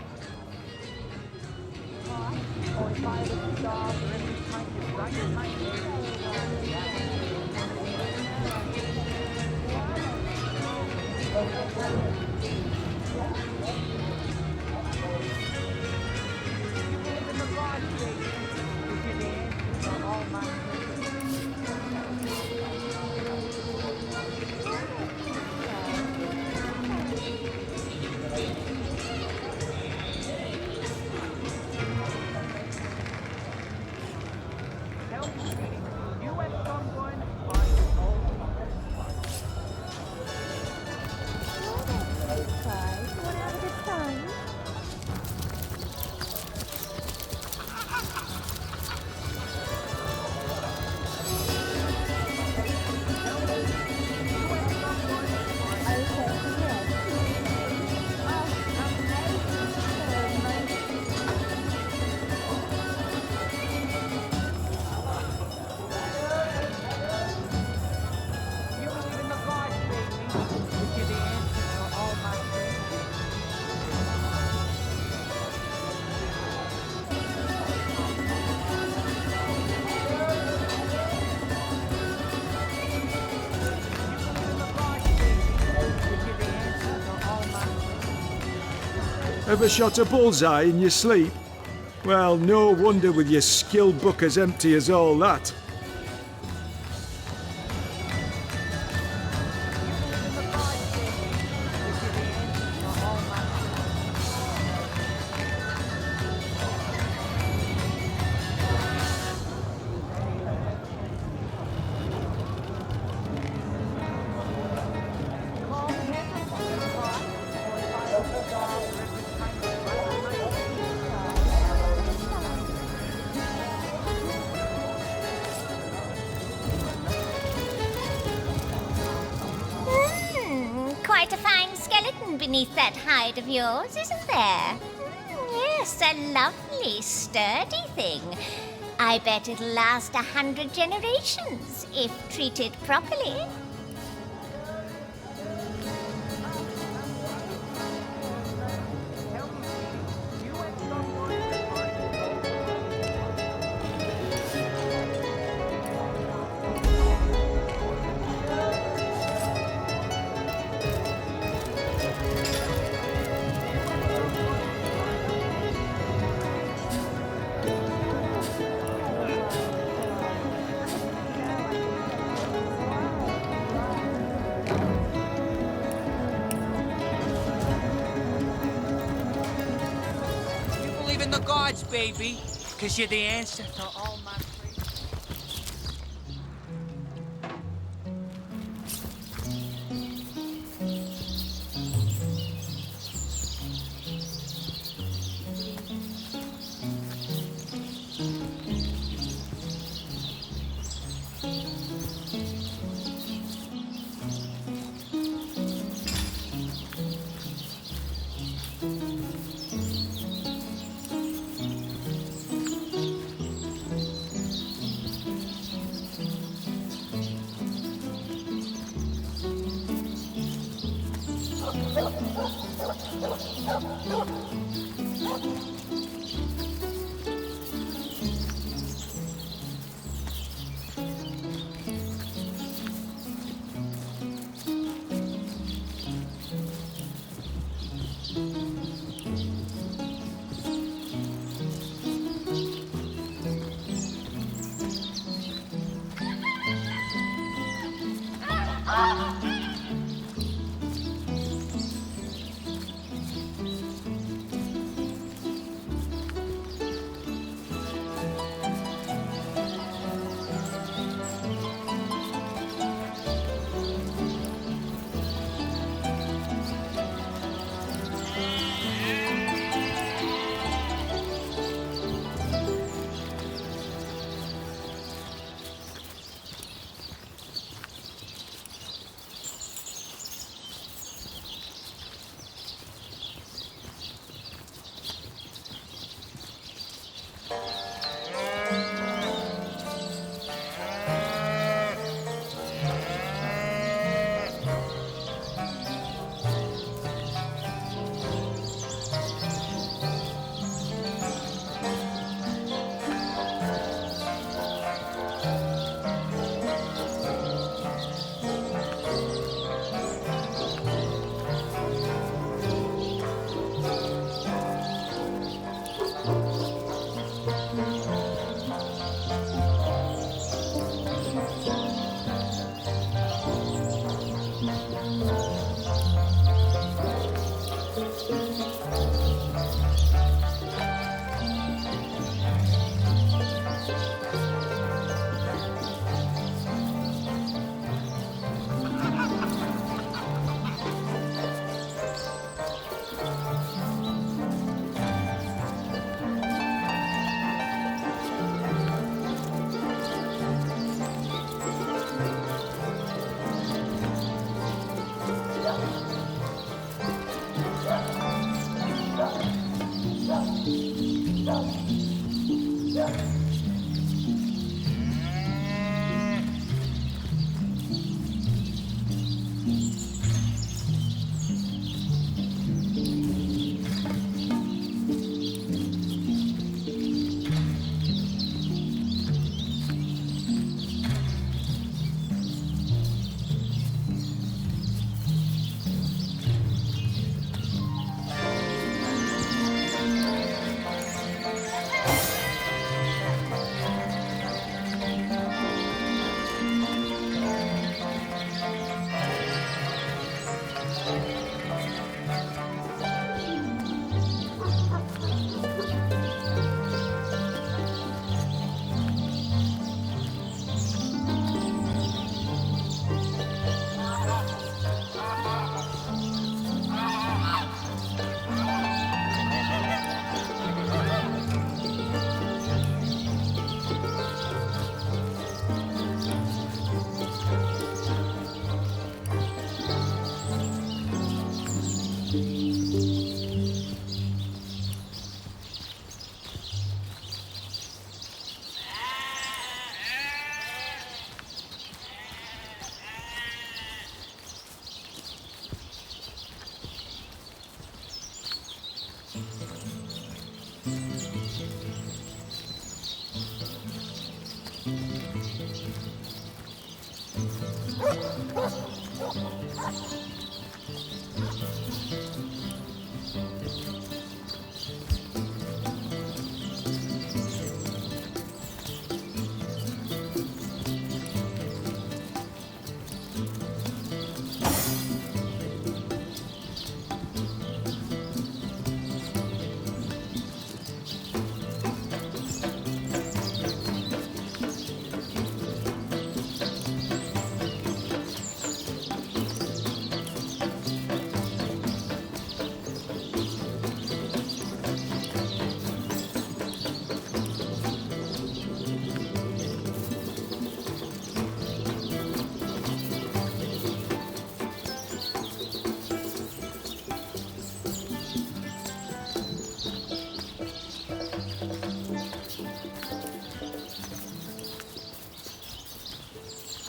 Speaker 18: Ever shot a bullseye in your sleep? Well, no wonder with your skill book as empty as all that.
Speaker 10: Quite a fine skeleton beneath that hide of yours, isn't there? Yes, a lovely, sturdy thing. I bet it'll last 100 generations, if treated properly.
Speaker 21: In the gods, baby, because you're the answer to all my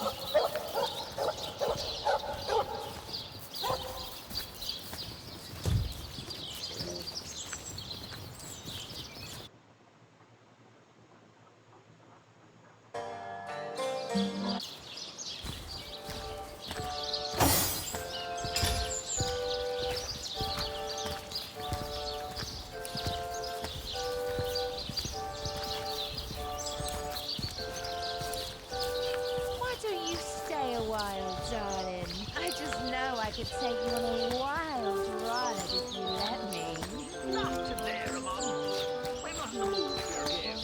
Speaker 7: Why don't you stay a while, darling? I just know I could take you on a wild ride if you let me.
Speaker 4: Not to there, Mum. I'm not in the mood for your game.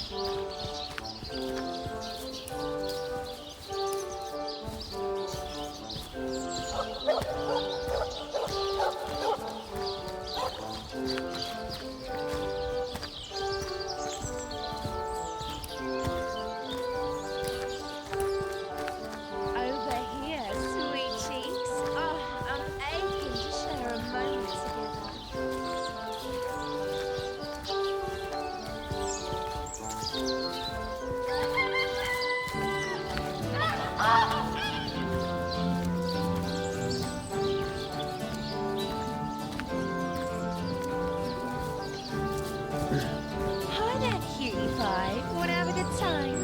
Speaker 7: Over here, sweet cheeks. Oh, I'm aching to share a moment together. Hi there, cutie pie. Wanna have a good time?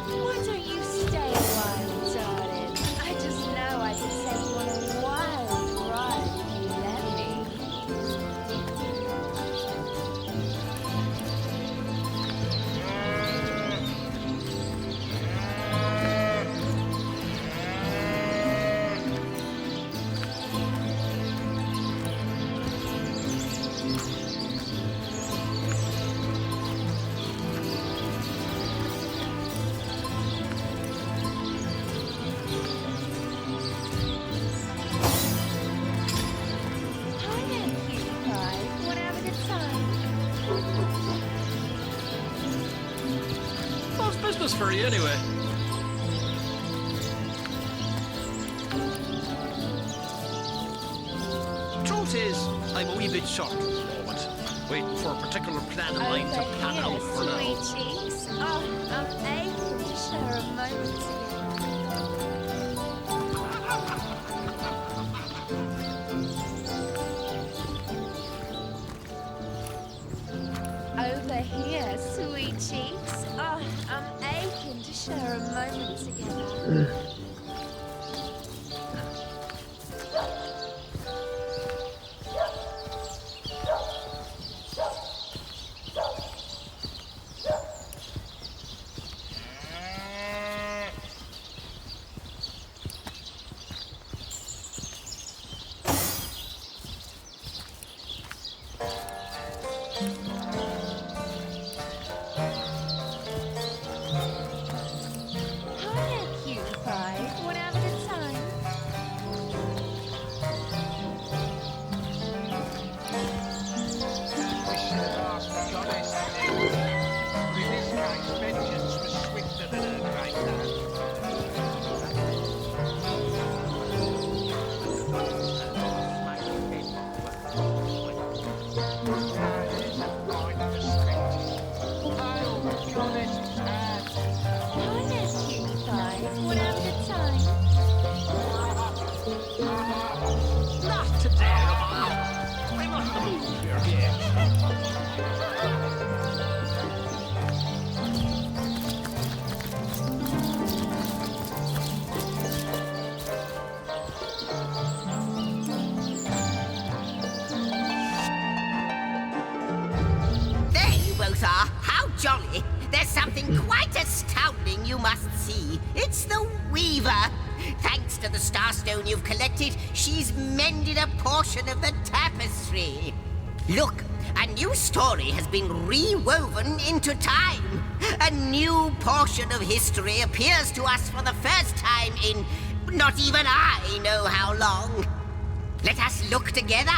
Speaker 7: Why don't you stay a while, darling? I just know I could take you on a wild ride if you let me. Hi there, cutie pie. Wanna have a good time?
Speaker 4: How's business for you, anyway? Truth is, I'm a wee bit short at the moment. Waiting for a particular plan of mine to pan out for now.
Speaker 7: Sweet cheeks. Oh, I'm aching to share a moment together. Over here, sweet cheeks. Oh, I'm aching to share a moment together. Hi there, cutie pie. Wanna have a good time?
Speaker 21: We should have asked the goddess. But in this case, vengeance was swifter than her great hand.
Speaker 7: Hi there, cutie pie. Wanna have a good time?
Speaker 4: Not to there, Mum. I'm not in the mood for your game.
Speaker 2: There you both are. How jolly. There's something quite astounding you must see. It's the Weaver. Thanks to the starstone you've collected, she's mended a portion of the tapestry. Look, a new story has been rewoven into time. A new portion of history appears to us for the first time in not even I know how long. Let us look together.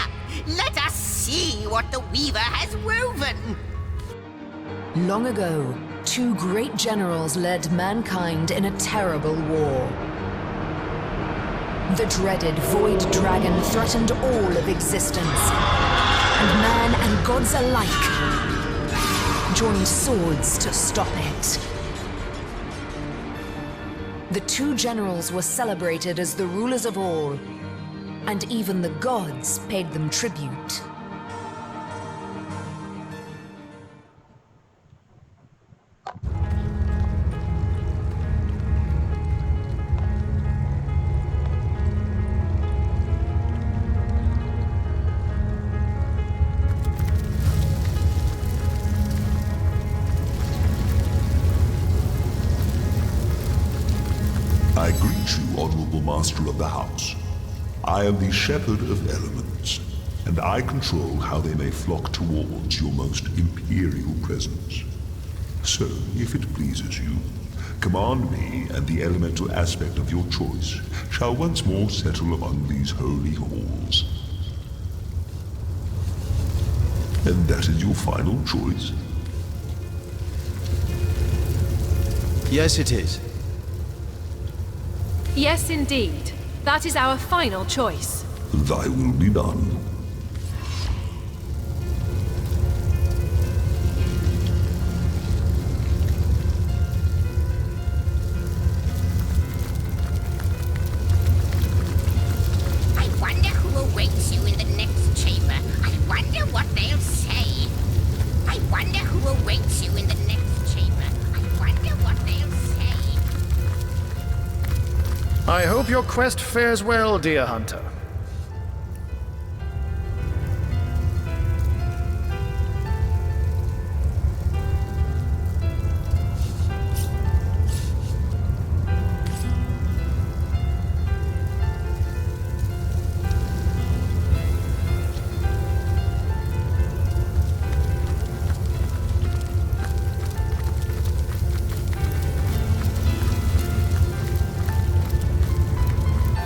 Speaker 2: Let us see what the Weaver has woven.
Speaker 5: Long ago, two great generals led mankind in a terrible war. The dreaded Void Dragon threatened all of existence, and man and gods alike joined swords to stop it. The two generals were celebrated as the rulers of all, and even the gods paid them tribute.
Speaker 3: I greet you, Honorable Master of the House. I am the Shepherd of Elements, and I control how they may flock towards your most imperial presence. So, if it pleases you, command me, and the elemental aspect of your choice shall once more settle among these holy halls. And that is your final choice?
Speaker 16: Yes, it is.
Speaker 15: Yes, indeed. That is our final choice.
Speaker 3: Thy will be done.
Speaker 2: I wonder who awaits you in the next chamber. I wonder what they'll say. I wonder who awaits you in the next chamber. I wonder what they'll say.
Speaker 11: I hope your quest fares well, dear hunter.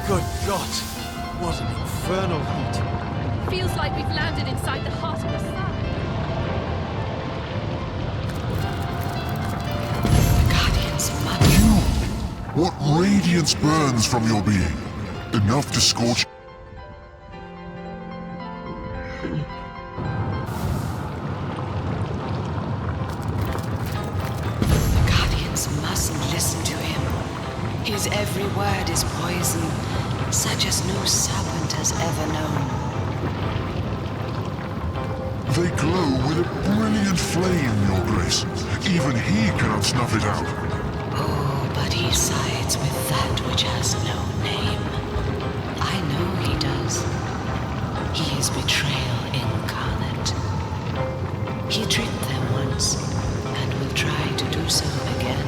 Speaker 16: Good God! What an infernal heat.
Speaker 15: Feels like we've landed inside the heart of the sun.
Speaker 3: What radiance burns from your being? Enough to scorch...
Speaker 9: The Guardians mustn't listen to him. His every word is poison, such as no serpent has ever known.
Speaker 3: They glow with a brilliant flame, Your Grace. Even he cannot snuff it out.
Speaker 9: Oh, but he sides with that which has no name. I know he does. He is betrayal incarnate. He tricked them once, and will try to do so again.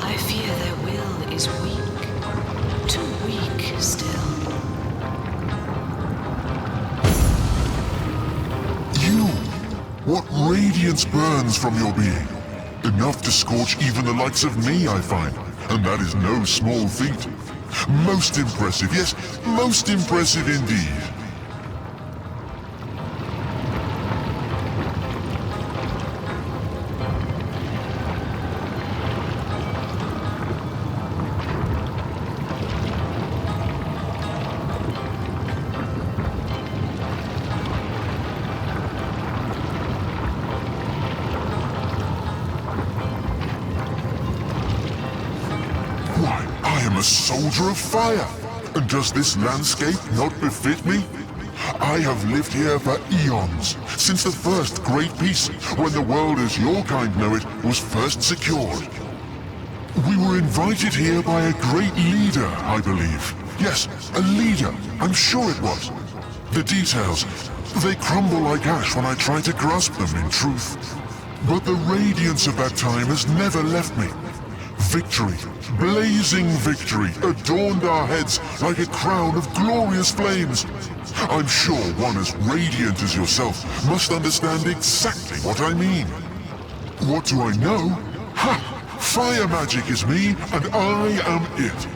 Speaker 9: I fear their will is weak, too weak still.
Speaker 3: What radiance burns from your being? Enough to scorch even the likes of me, I find. And that is no small feat. Most impressive, yes, most impressive indeed. A soldier of fire! And does this landscape not befit me? I have lived here for eons, since the first great peace, when the world as your kind know it was first secured. We were invited here by a great leader, I believe. Yes, a leader, I'm sure it was. The details, they crumble like ash when I try to grasp them in truth. But the radiance of that time has never left me. Victory, blazing victory, adorned our heads like a crown of glorious flames. I'm sure one as radiant as yourself must understand exactly what I mean. What do I know? Ha! Fire magic is me, and I am it.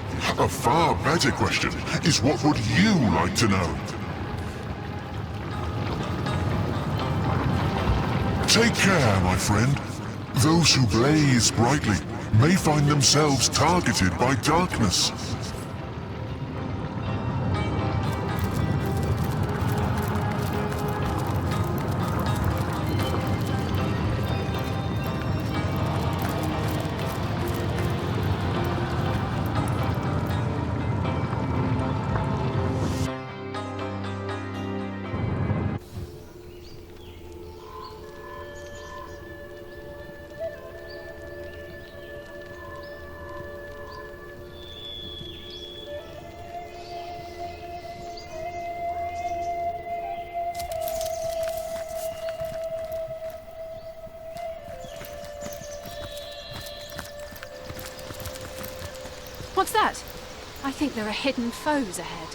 Speaker 3: A far better question is, what would you like to know? Take care, my friend. Those who blaze brightly may find themselves targeted by darkness.
Speaker 15: What's that? I think there are hidden foes ahead.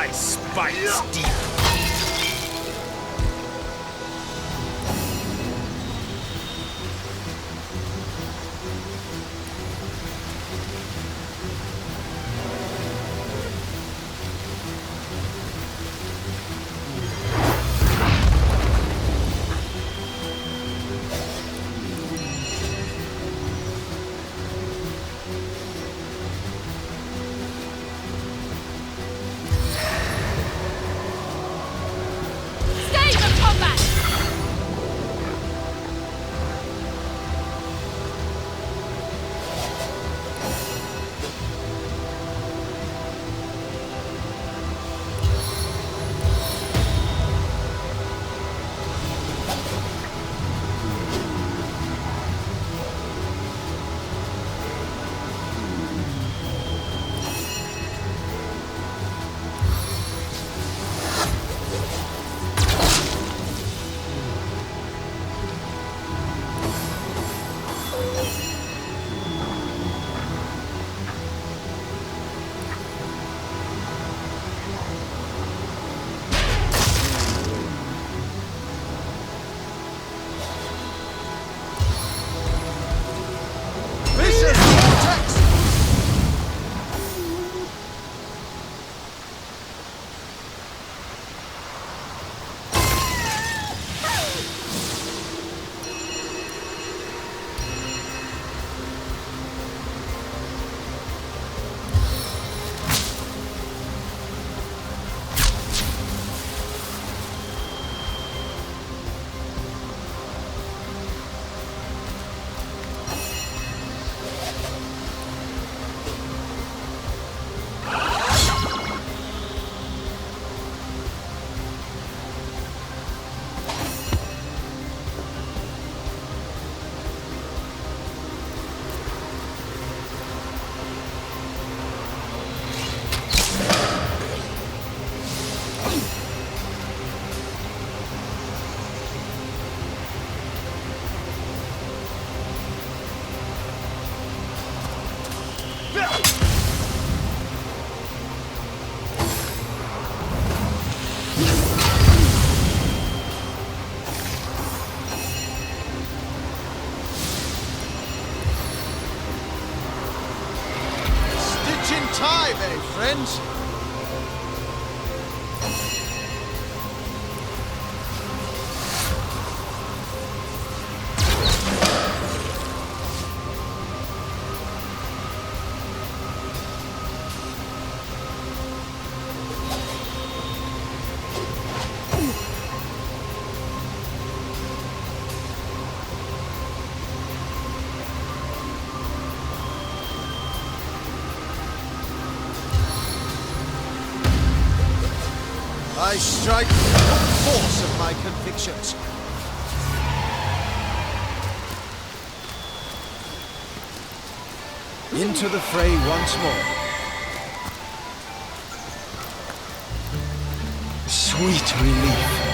Speaker 22: My spine's deep.
Speaker 7: Stay for combat!
Speaker 16: Stitch in time, eh, friends? I strike with the full force of my convictions. Into the fray once more. Sweet relief.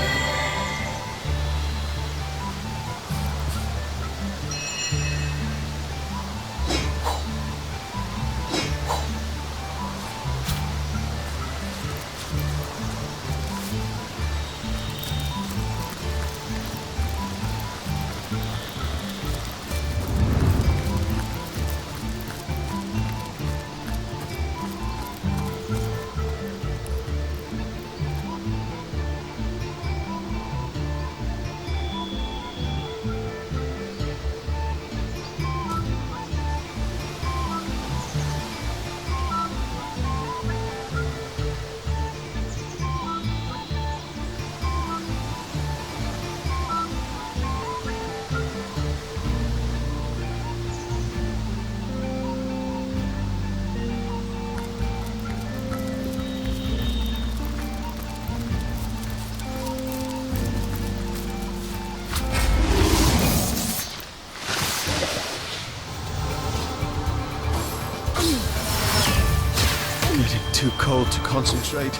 Speaker 16: Getting too cold to concentrate.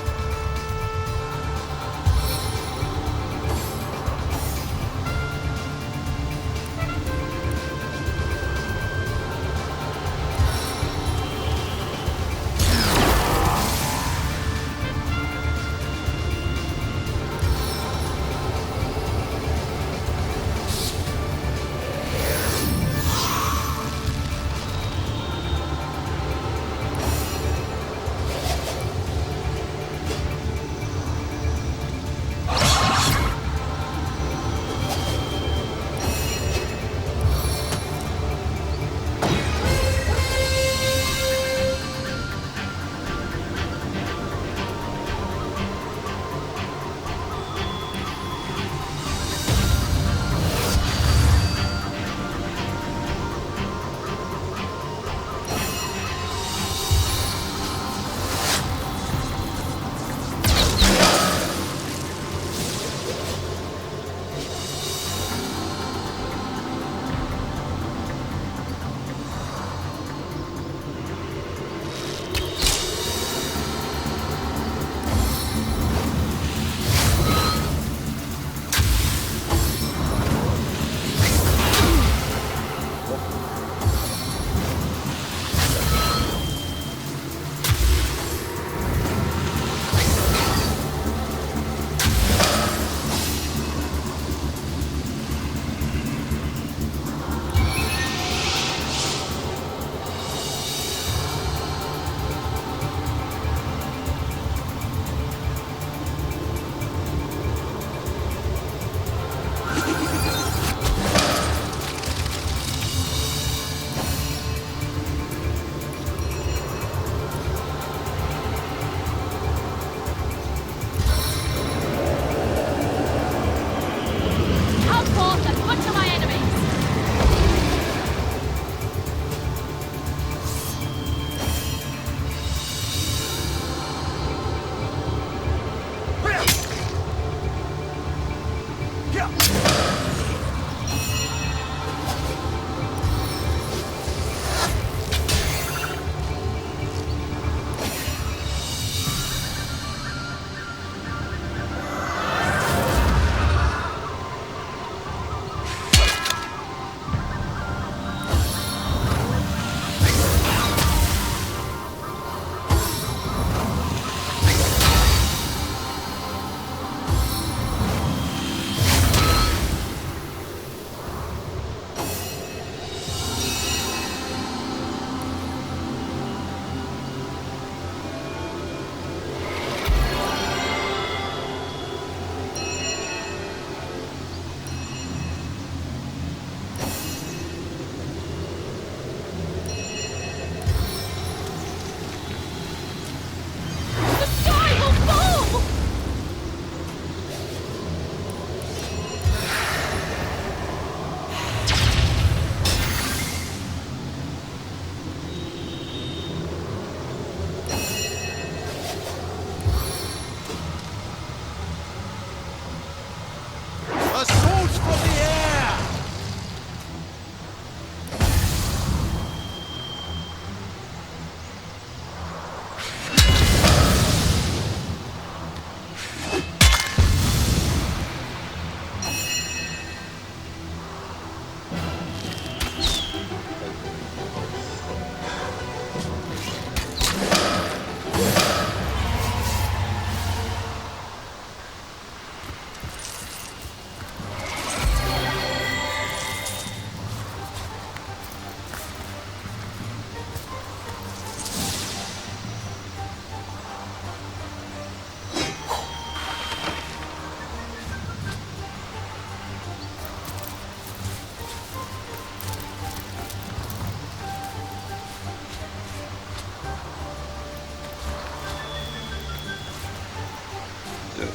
Speaker 1: understood.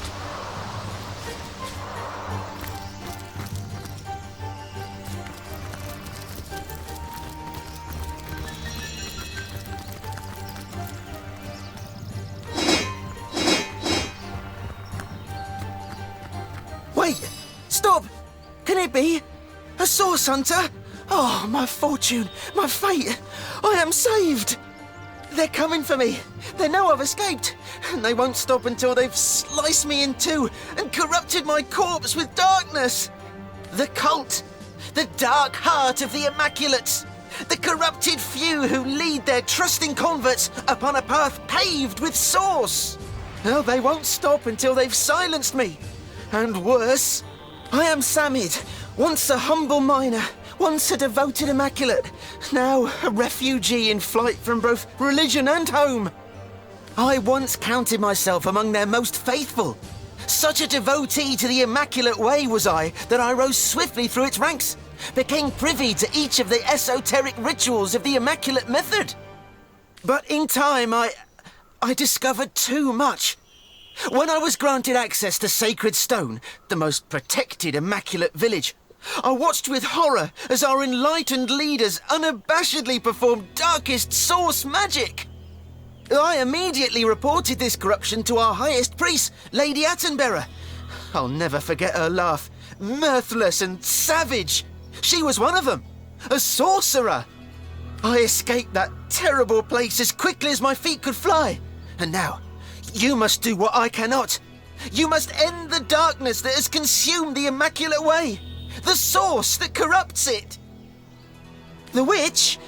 Speaker 20: Wait! Stop! Can it be? A source hunter? Oh, my fortune, my fate! I am saved! They're coming for me. They know I've escaped, and they won't stop until they've sliced me in two and corrupted my corpse with darkness. The cult, the dark heart of the Immaculates, the corrupted few who lead their trusting converts upon a path paved with source. No, they won't stop until they've silenced me. And worse, I am Samid, once a humble miner, once a devoted Immaculate, now a refugee in flight from both religion and home. I once counted myself among their most faithful. Such a devotee to the Immaculate Way was I that I rose swiftly through its ranks, became privy to each of the esoteric rituals of the Immaculate method. But in time, I discovered too much. When I was granted access to Sacred Stone, the most protected Immaculate village, I watched with horror as our enlightened leaders unabashedly performed darkest source magic. I immediately reported this corruption to our highest priest, Lady Attenbearer. I'll never forget her laugh, mirthless and savage. She was one of them, a sorcerer. I escaped that terrible place as quickly as my feet could fly. And now, you must do what I cannot. You must end the darkness that has consumed the Immaculate Way, the source that corrupts it. The witch?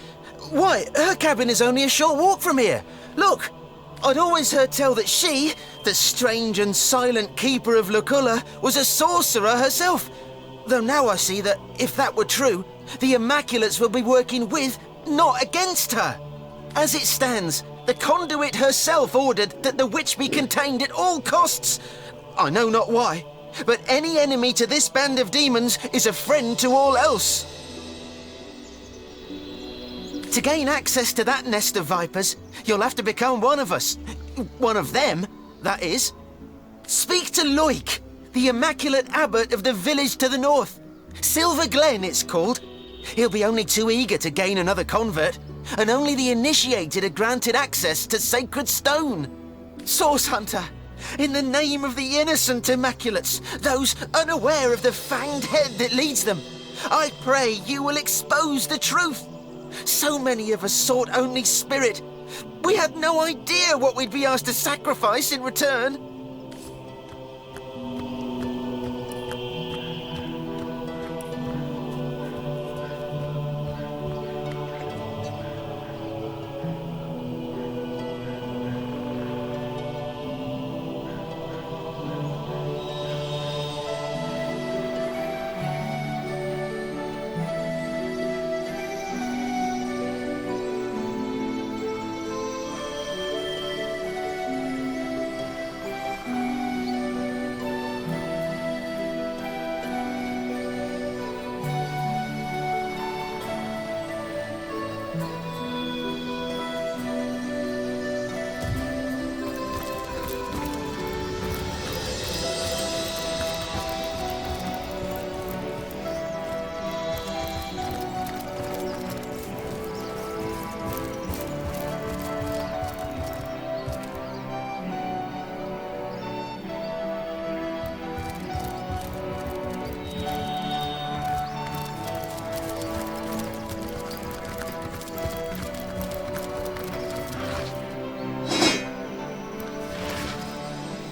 Speaker 20: Why, her cabin is only a short walk from here. Look, I'd always heard tell that she, the strange and silent keeper of Luculla, was a sorcerer herself. Though now I see that, if that were true, the Immaculates will be working with, not against her. As it stands, the conduit herself ordered that the witch be contained at all costs. I know not why, but any enemy to this band of demons is a friend to all else. To gain access to that nest of vipers, you'll have to become one of us. One of them, that is. Speak to Loic, the Immaculate Abbot of the village to the north. Silver Glen, it's called. He'll be only too eager to gain another convert, and only the initiated are granted access to Sacred Stone. Source Hunter, in the name of the innocent Immaculates, those unaware of the fanged head that leads them, I pray you will expose the truth. So many of us sought only spirit. We had no idea what we'd be asked to sacrifice in return.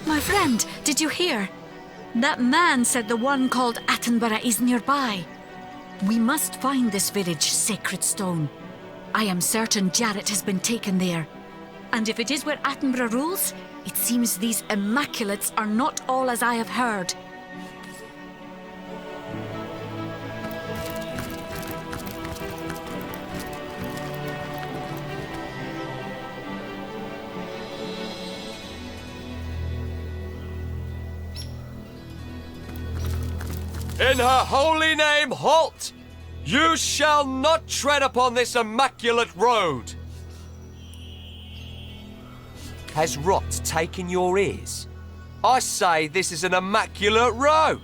Speaker 8: My friend, did you hear? That man said the one called Attenborough is nearby. We must find this village, Sacred Stone. I am certain Jarrett has been taken there. And if it is where Attenborough rules, it seems these Immaculates are not all as I have heard.
Speaker 19: In her holy name, halt! You shall not tread upon this immaculate road!
Speaker 6: Has rot taken your ears?
Speaker 19: I say this is an immaculate road.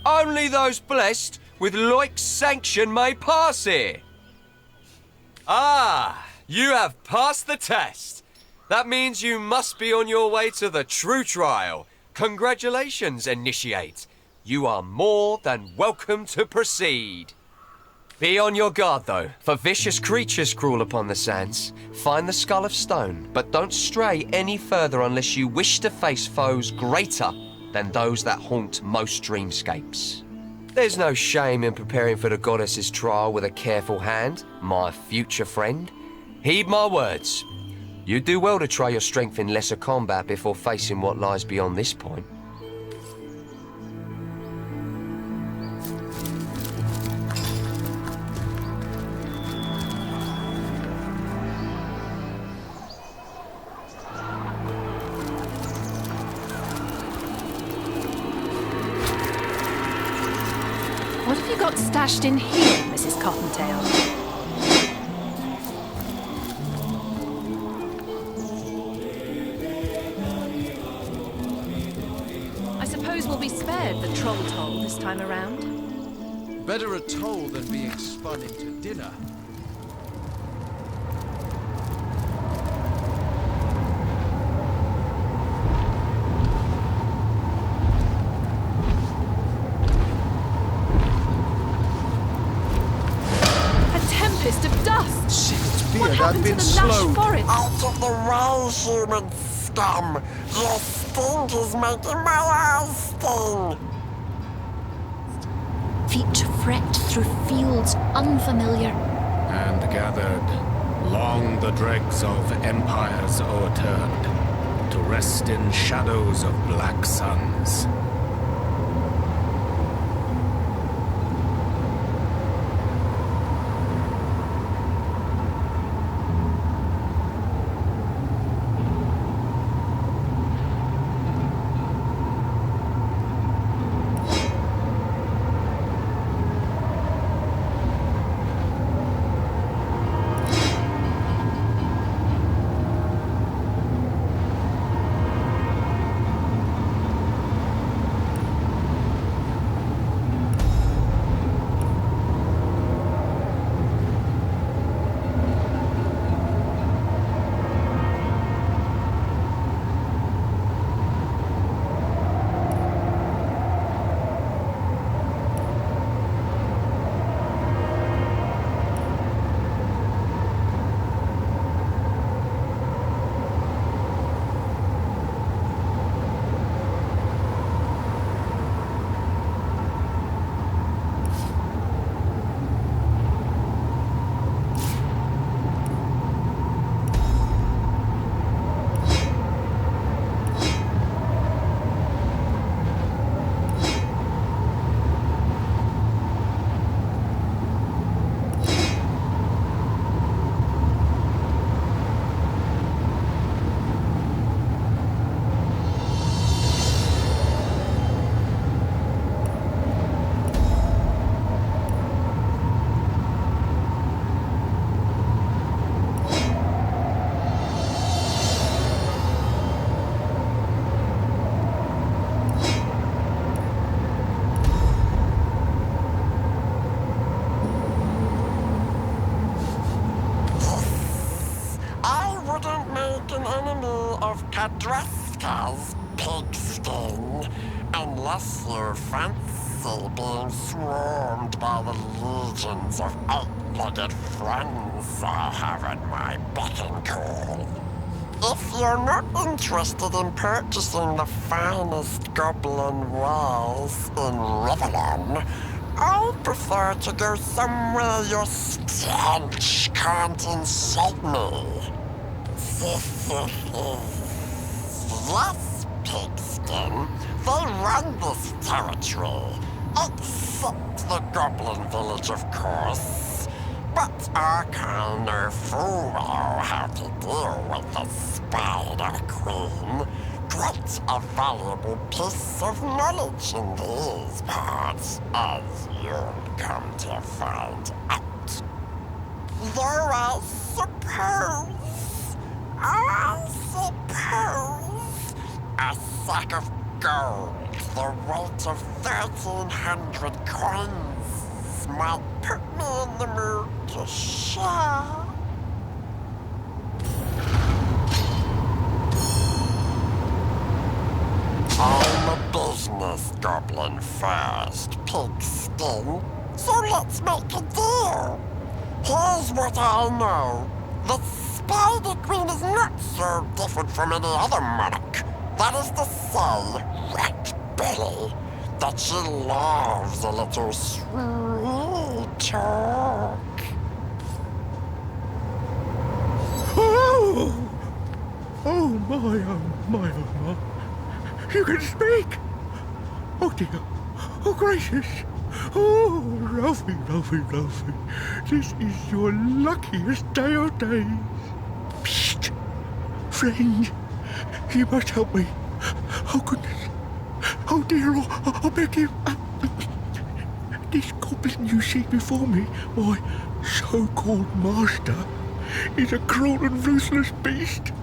Speaker 19: Only those blessed with like sanction may pass here. Ah, you have passed the test. That means you must be on your way to the true trial. Congratulations, Initiate. You are more than welcome to proceed. Be on your guard, though, for vicious creatures crawl upon the sands. Find the Skull of Stone, but don't stray any further unless you wish to face foes greater than those that haunt most dreamscapes. There's no shame in preparing for the goddess's trial with a careful hand, my future friend. Heed my words. You do well to try your strength in lesser combat before facing what lies beyond this point.
Speaker 15: What have you got stashed in here, Mrs. Cottontail? I suppose we'll be spared the troll toll this time around.
Speaker 16: Better a toll than being spun into dinner.
Speaker 15: Of dust!
Speaker 16: Seems
Speaker 15: What happened to the lush forest?
Speaker 1: Out of the way, human scum! Your stink is making my eyes sting!
Speaker 8: Feet fret through fields unfamiliar.
Speaker 11: And gathered, long the dregs of empires o'erturned, to rest in shadows of black suns.
Speaker 1: Kadraska's pigskin, unless you fancy being swarmed by the legions of eight-legged friends I have at my beck and call. If you're not interested in purchasing the finest goblin wares in Rivellon, I'd prefer to go somewhere your stench can't insult me. Yes, pigskin, they run this territory, except the goblin village, of course. But I can no fool know how to deal with the Spider Queen. Quite a valuable piece of knowledge in these parts, as you'll come to find out. Though I suppose a sack of gold, the weight of 1,300 coins, might put me in the mood to share. I'm a business goblin first, pigskin, so let's make a deal. Here's what I know. The Spider Queen is not so different from any other monarch. That is to say, Rat Belly, that she loves a little sweet talk.
Speaker 18: Oh! Oh my, oh my, oh my. You can speak! Oh dear. Oh gracious. Oh, Ralphie, Ralphie, Ralphie. This is your luckiest day of days. Psst! Friend, you must help me. Oh goodness. Oh dear, I beg you. This goblin you see before me, my so-called master, is a cruel and ruthless beast.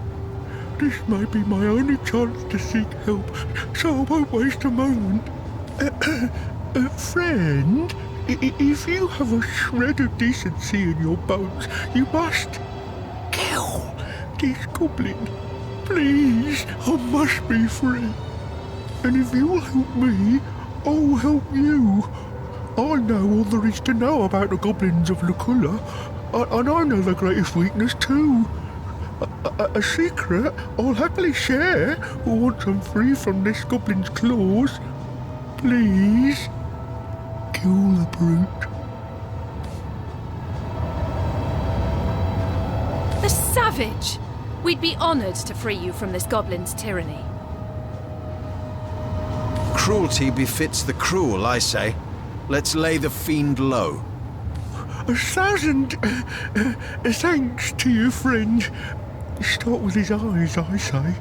Speaker 18: This may be my only chance to seek help, so I won't waste a moment. Friend, if you have a shred of decency in your bones, you must kill this goblin. Please, I must be free. And if you'll help me, I'll help you. I know all there is to know about the goblins of Luculla, and I know their greatest weakness too. A secret I'll happily share once I'm free from this goblin's claws. Please, kill the brute.
Speaker 15: The savage! We'd be honoured to free you from this goblin's tyranny.
Speaker 16: Cruelty befits the cruel, I say. Let's lay the fiend low.
Speaker 18: 1,000 thanks to you, friend. Start with his eyes, I say.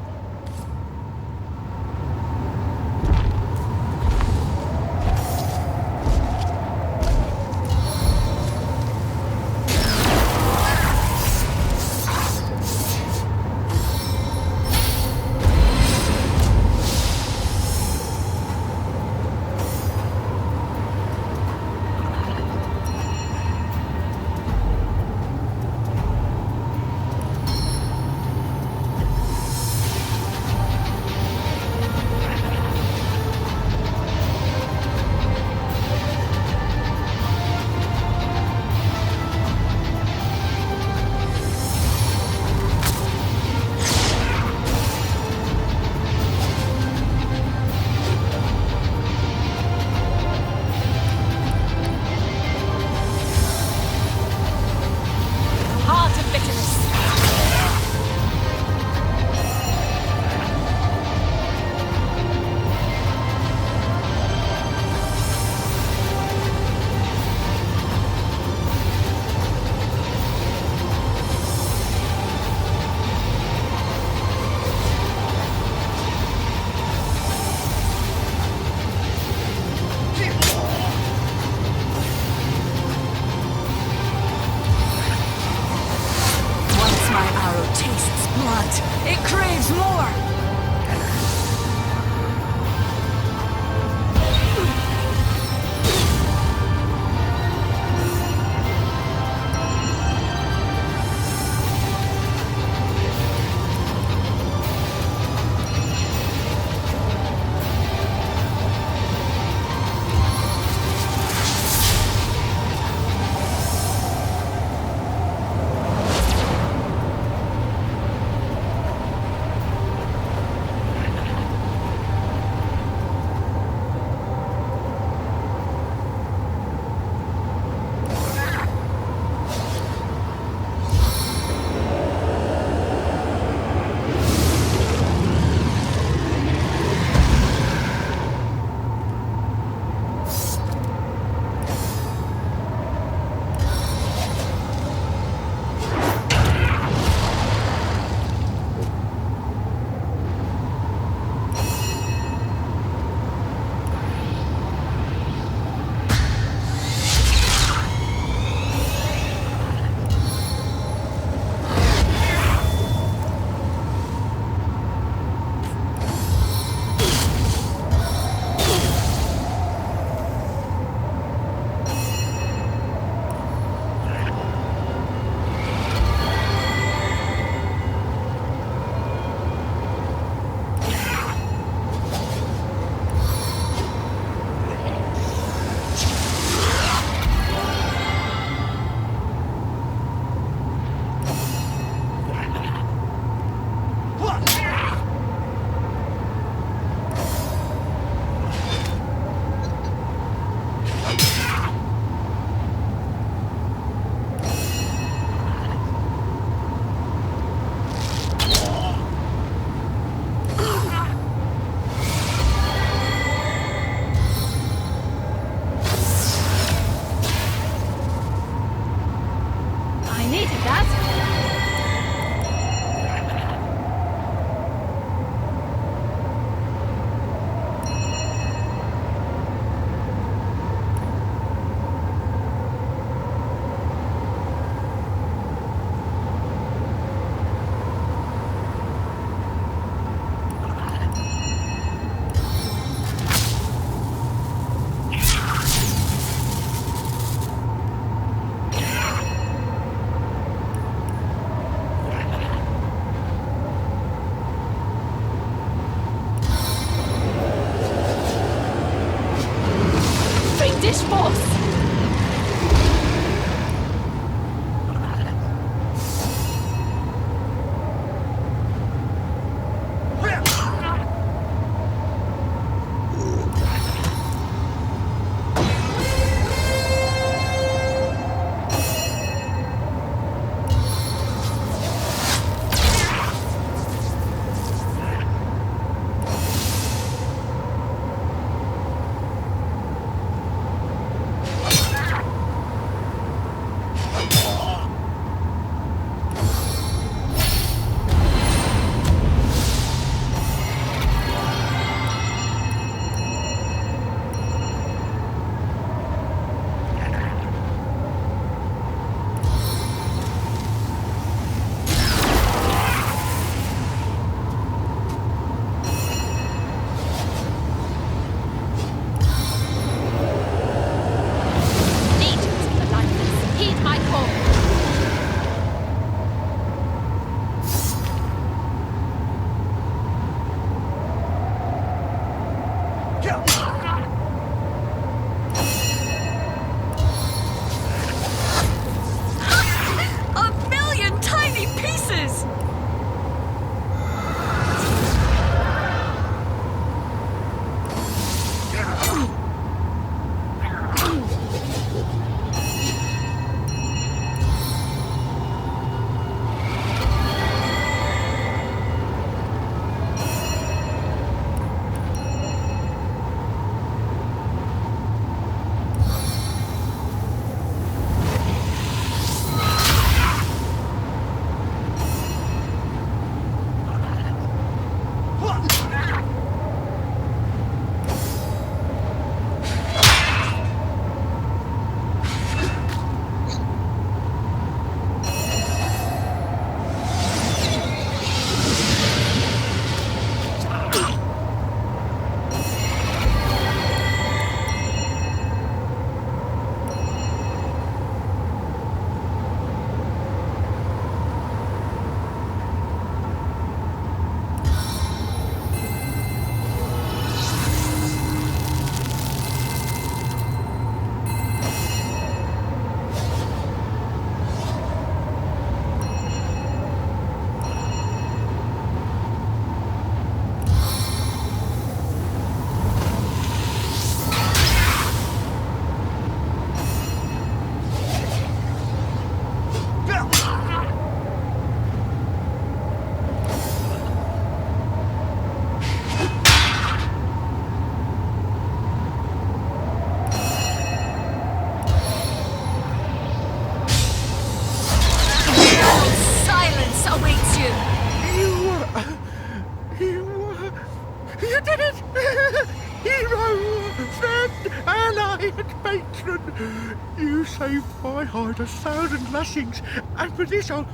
Speaker 18: saved my hide 1,000 lashings, and for this I'll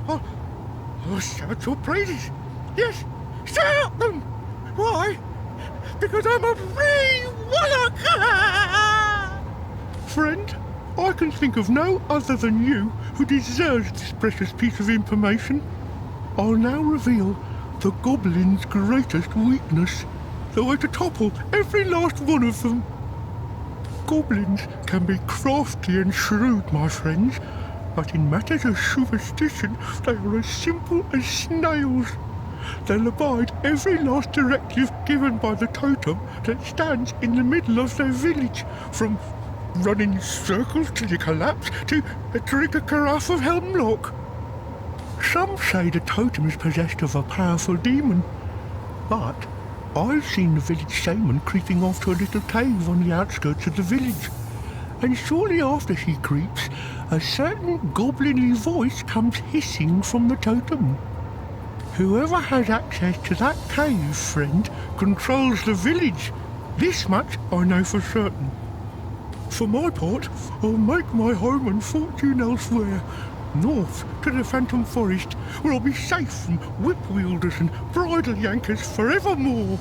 Speaker 18: shout your praises. Yes, shout them! Why? Because I'm a free warlock! Friend, I can think of no other than you who deserves this precious piece of information. I'll now reveal the goblin's greatest weakness, the way to topple every last one of them. Goblins can be crafty and shrewd, my friends, but in matters of superstition, they are as simple as snails. They'll abide every last directive given by the totem that stands in the middle of their village, from running in circles till you collapse to drink a carafe of hemlock. Some say the totem is possessed of a powerful demon, but I've seen the village shaman creeping off to a little cave on the outskirts of the village, and shortly after she creeps, a certain goblinly voice comes hissing from the totem. Whoever has access to that cave, friend, controls the village. This much I know for certain. For my part, I'll make my home and fortune elsewhere, north to the Phantom Forest, where I'll be safe from whip wielders and bridle yankers forevermore.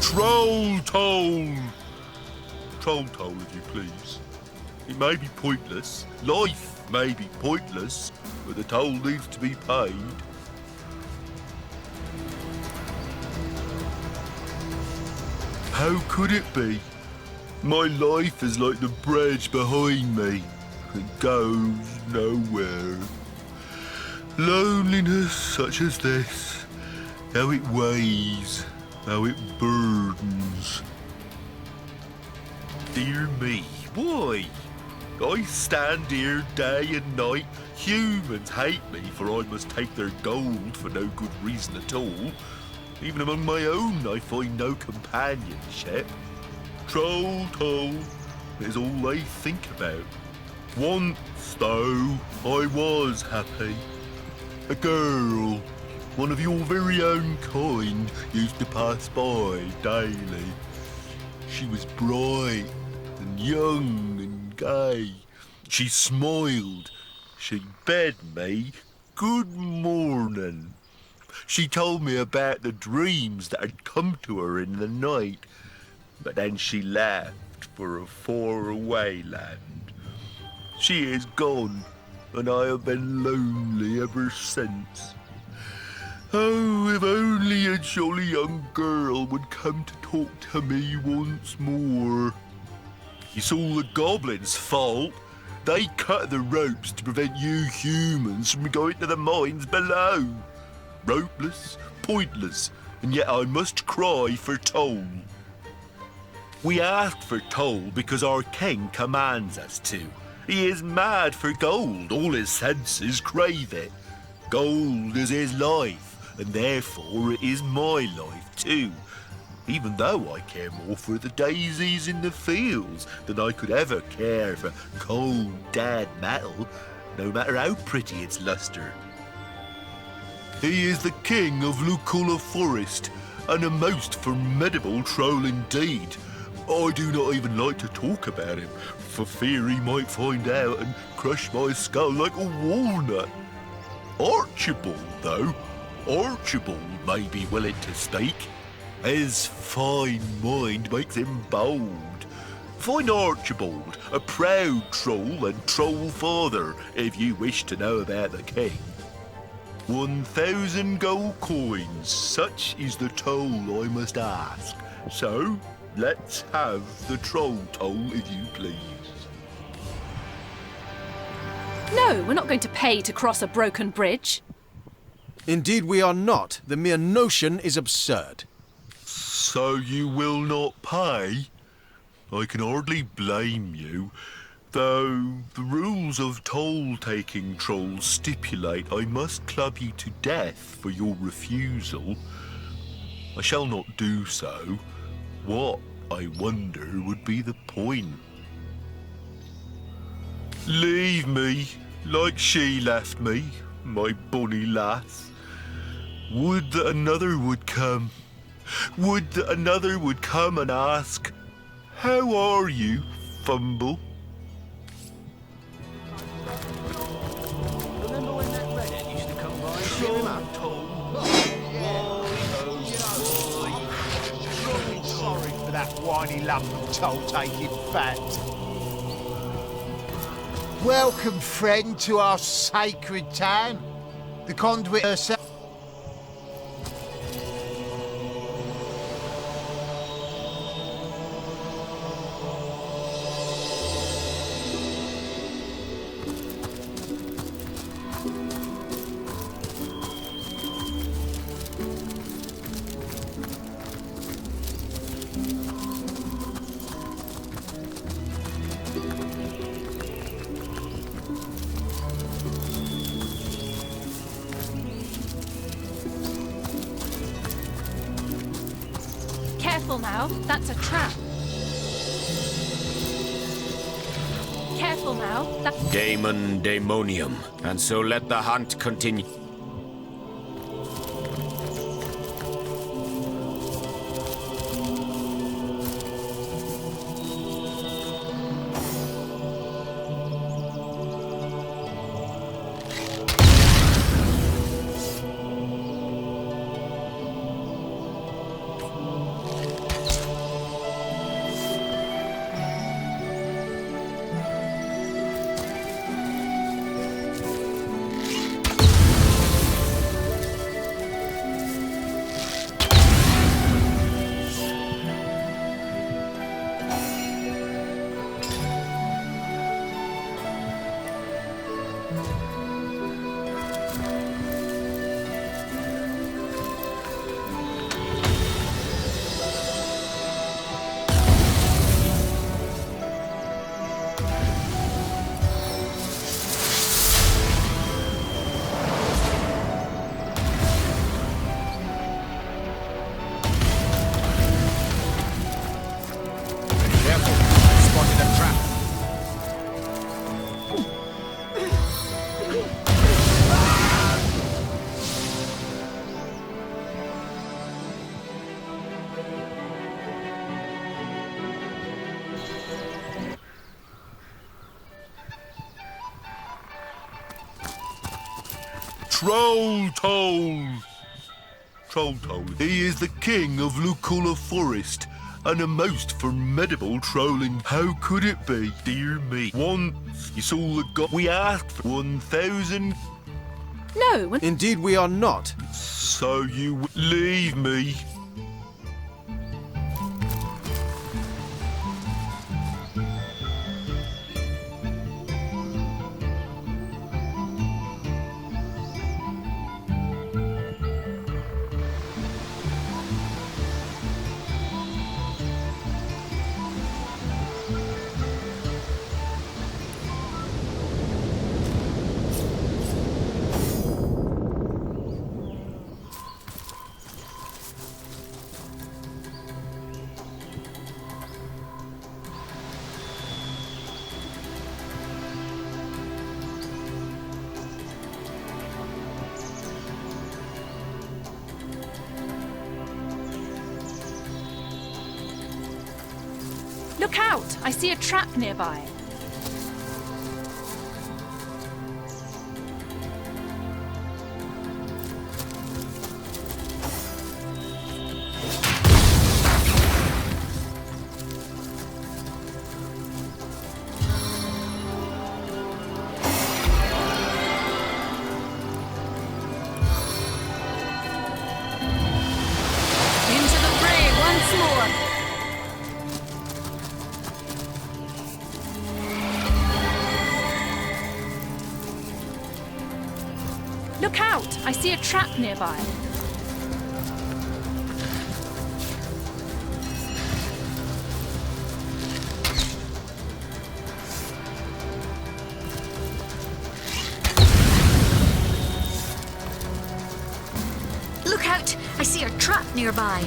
Speaker 3: Troll toll! Troll toll, if you please. It may be pointless, life may be pointless, but the toll needs to be paid. How could it be? My life is like the bridge behind me. It goes nowhere. Loneliness such as this, how it weighs, how it burdens. Dear me, why? I stand here day and night. Humans hate me, for I must take their gold for no good reason at all. Even among my own I find no companionship. Troll toll is all I think about. Once, though, I was happy. A girl, one of your very own kind, used to pass by daily. She was bright and young and gay. She smiled. She bade me good morning. She told me about the dreams that had come to her in the night.
Speaker 13: but then she left for a faraway land. She is gone, and I have been lonely ever since. Oh, if only a jolly young girl would come to talk to me once more. It's all the goblins' fault. They cut the ropes to prevent you humans from going to the mines below. Ropeless, pointless, and yet I must cry for toll. We asked for toll because our king commands us to. He is mad for gold, all his senses crave it. Gold is his life, and therefore it is my life too. Even though I care more for the daisies in the fields than I could ever care for cold, dead metal, no matter how pretty its luster. He is the king of Lucula Forest, and a most formidable troll indeed. I do not even like to talk about him, for fear he might find out and crush my skull like a walnut. Archibald, though, Archibald may be willing to speak. His fine mind makes him bold. Find Archibald, a proud troll and troll father, if you wish to know about the king. 1,000 gold coins, such is the toll I must ask. So, let's have the troll toll, if you please.
Speaker 15: No, we're not going to pay to cross a broken bridge.
Speaker 16: Indeed we are not. The mere notion is absurd.
Speaker 13: So you will not pay? I can hardly blame you, though the rules of toll-taking trolls stipulate I must club you to death for your refusal. I shall not do so. What, I wonder, would be the point? Leave me, like she left me, my bonny lass. Would that another would come. Would that another would come and ask, "How are you, Fumble?"
Speaker 22: Remember when that redhead used to come by and cheer him up?
Speaker 14: Sorry for that whiny lump of toll-taking fat. Welcome, friend, to our sacred town. The conduit herself.
Speaker 15: Careful now, that's a trap. Careful now,
Speaker 11: Daemon Daemonium, and so let the hunt continue.
Speaker 13: Troll Toll! Troll Toll. He is the king of Lucula Forest, and a most formidable trolling. How could it be? Dear me. Once you saw the god, we asked for 1,000.
Speaker 15: No.
Speaker 16: Indeed we are not.
Speaker 13: So you leave me.
Speaker 15: Look out! I see a trap nearby.
Speaker 5: Into the fray once more.
Speaker 15: Look out! I see a trap nearby.
Speaker 8: Look out! I see a trap nearby.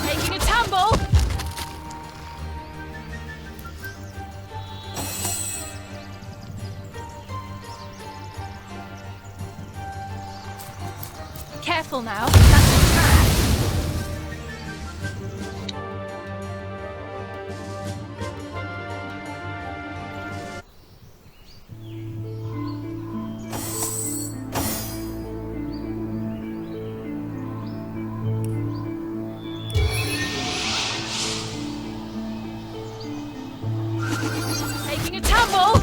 Speaker 15: Taking a tumble! Careful now. That's a trap. Taking a tumble!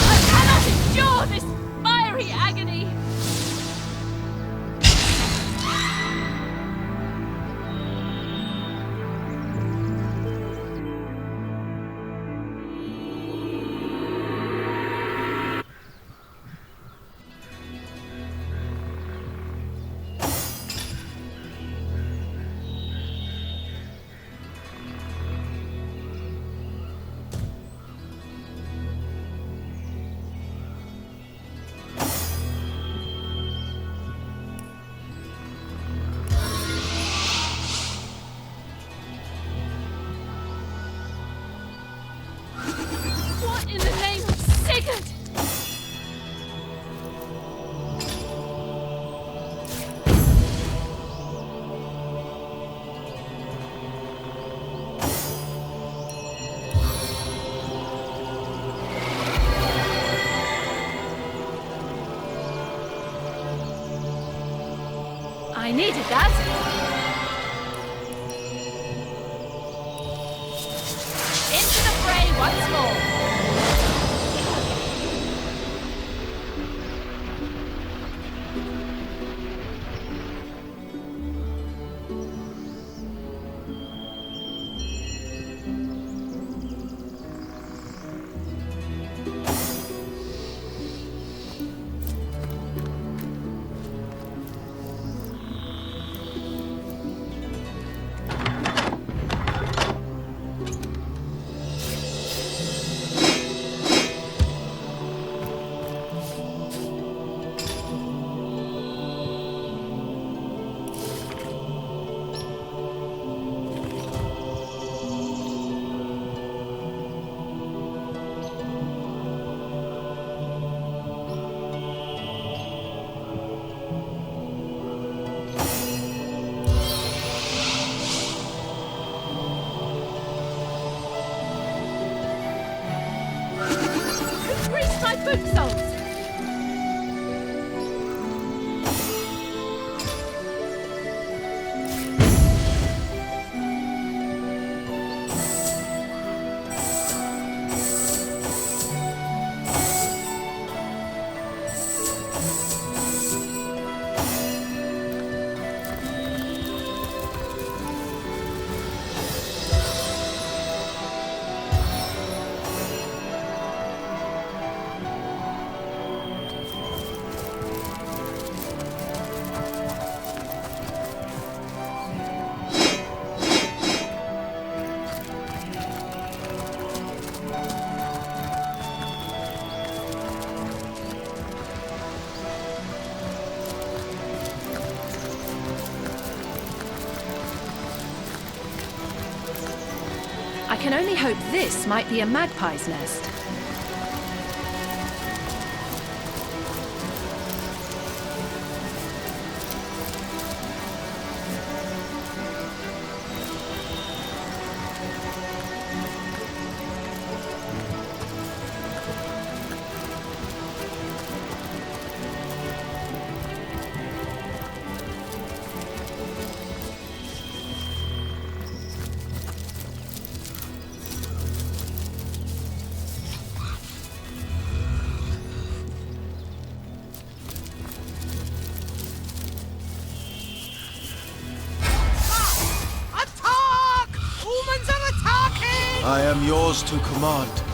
Speaker 15: I cannot endure this fiery agony! I needed that. Into the fray once more. My boot soles! I can only hope this might be a magpie's nest.
Speaker 16: I am yours to command.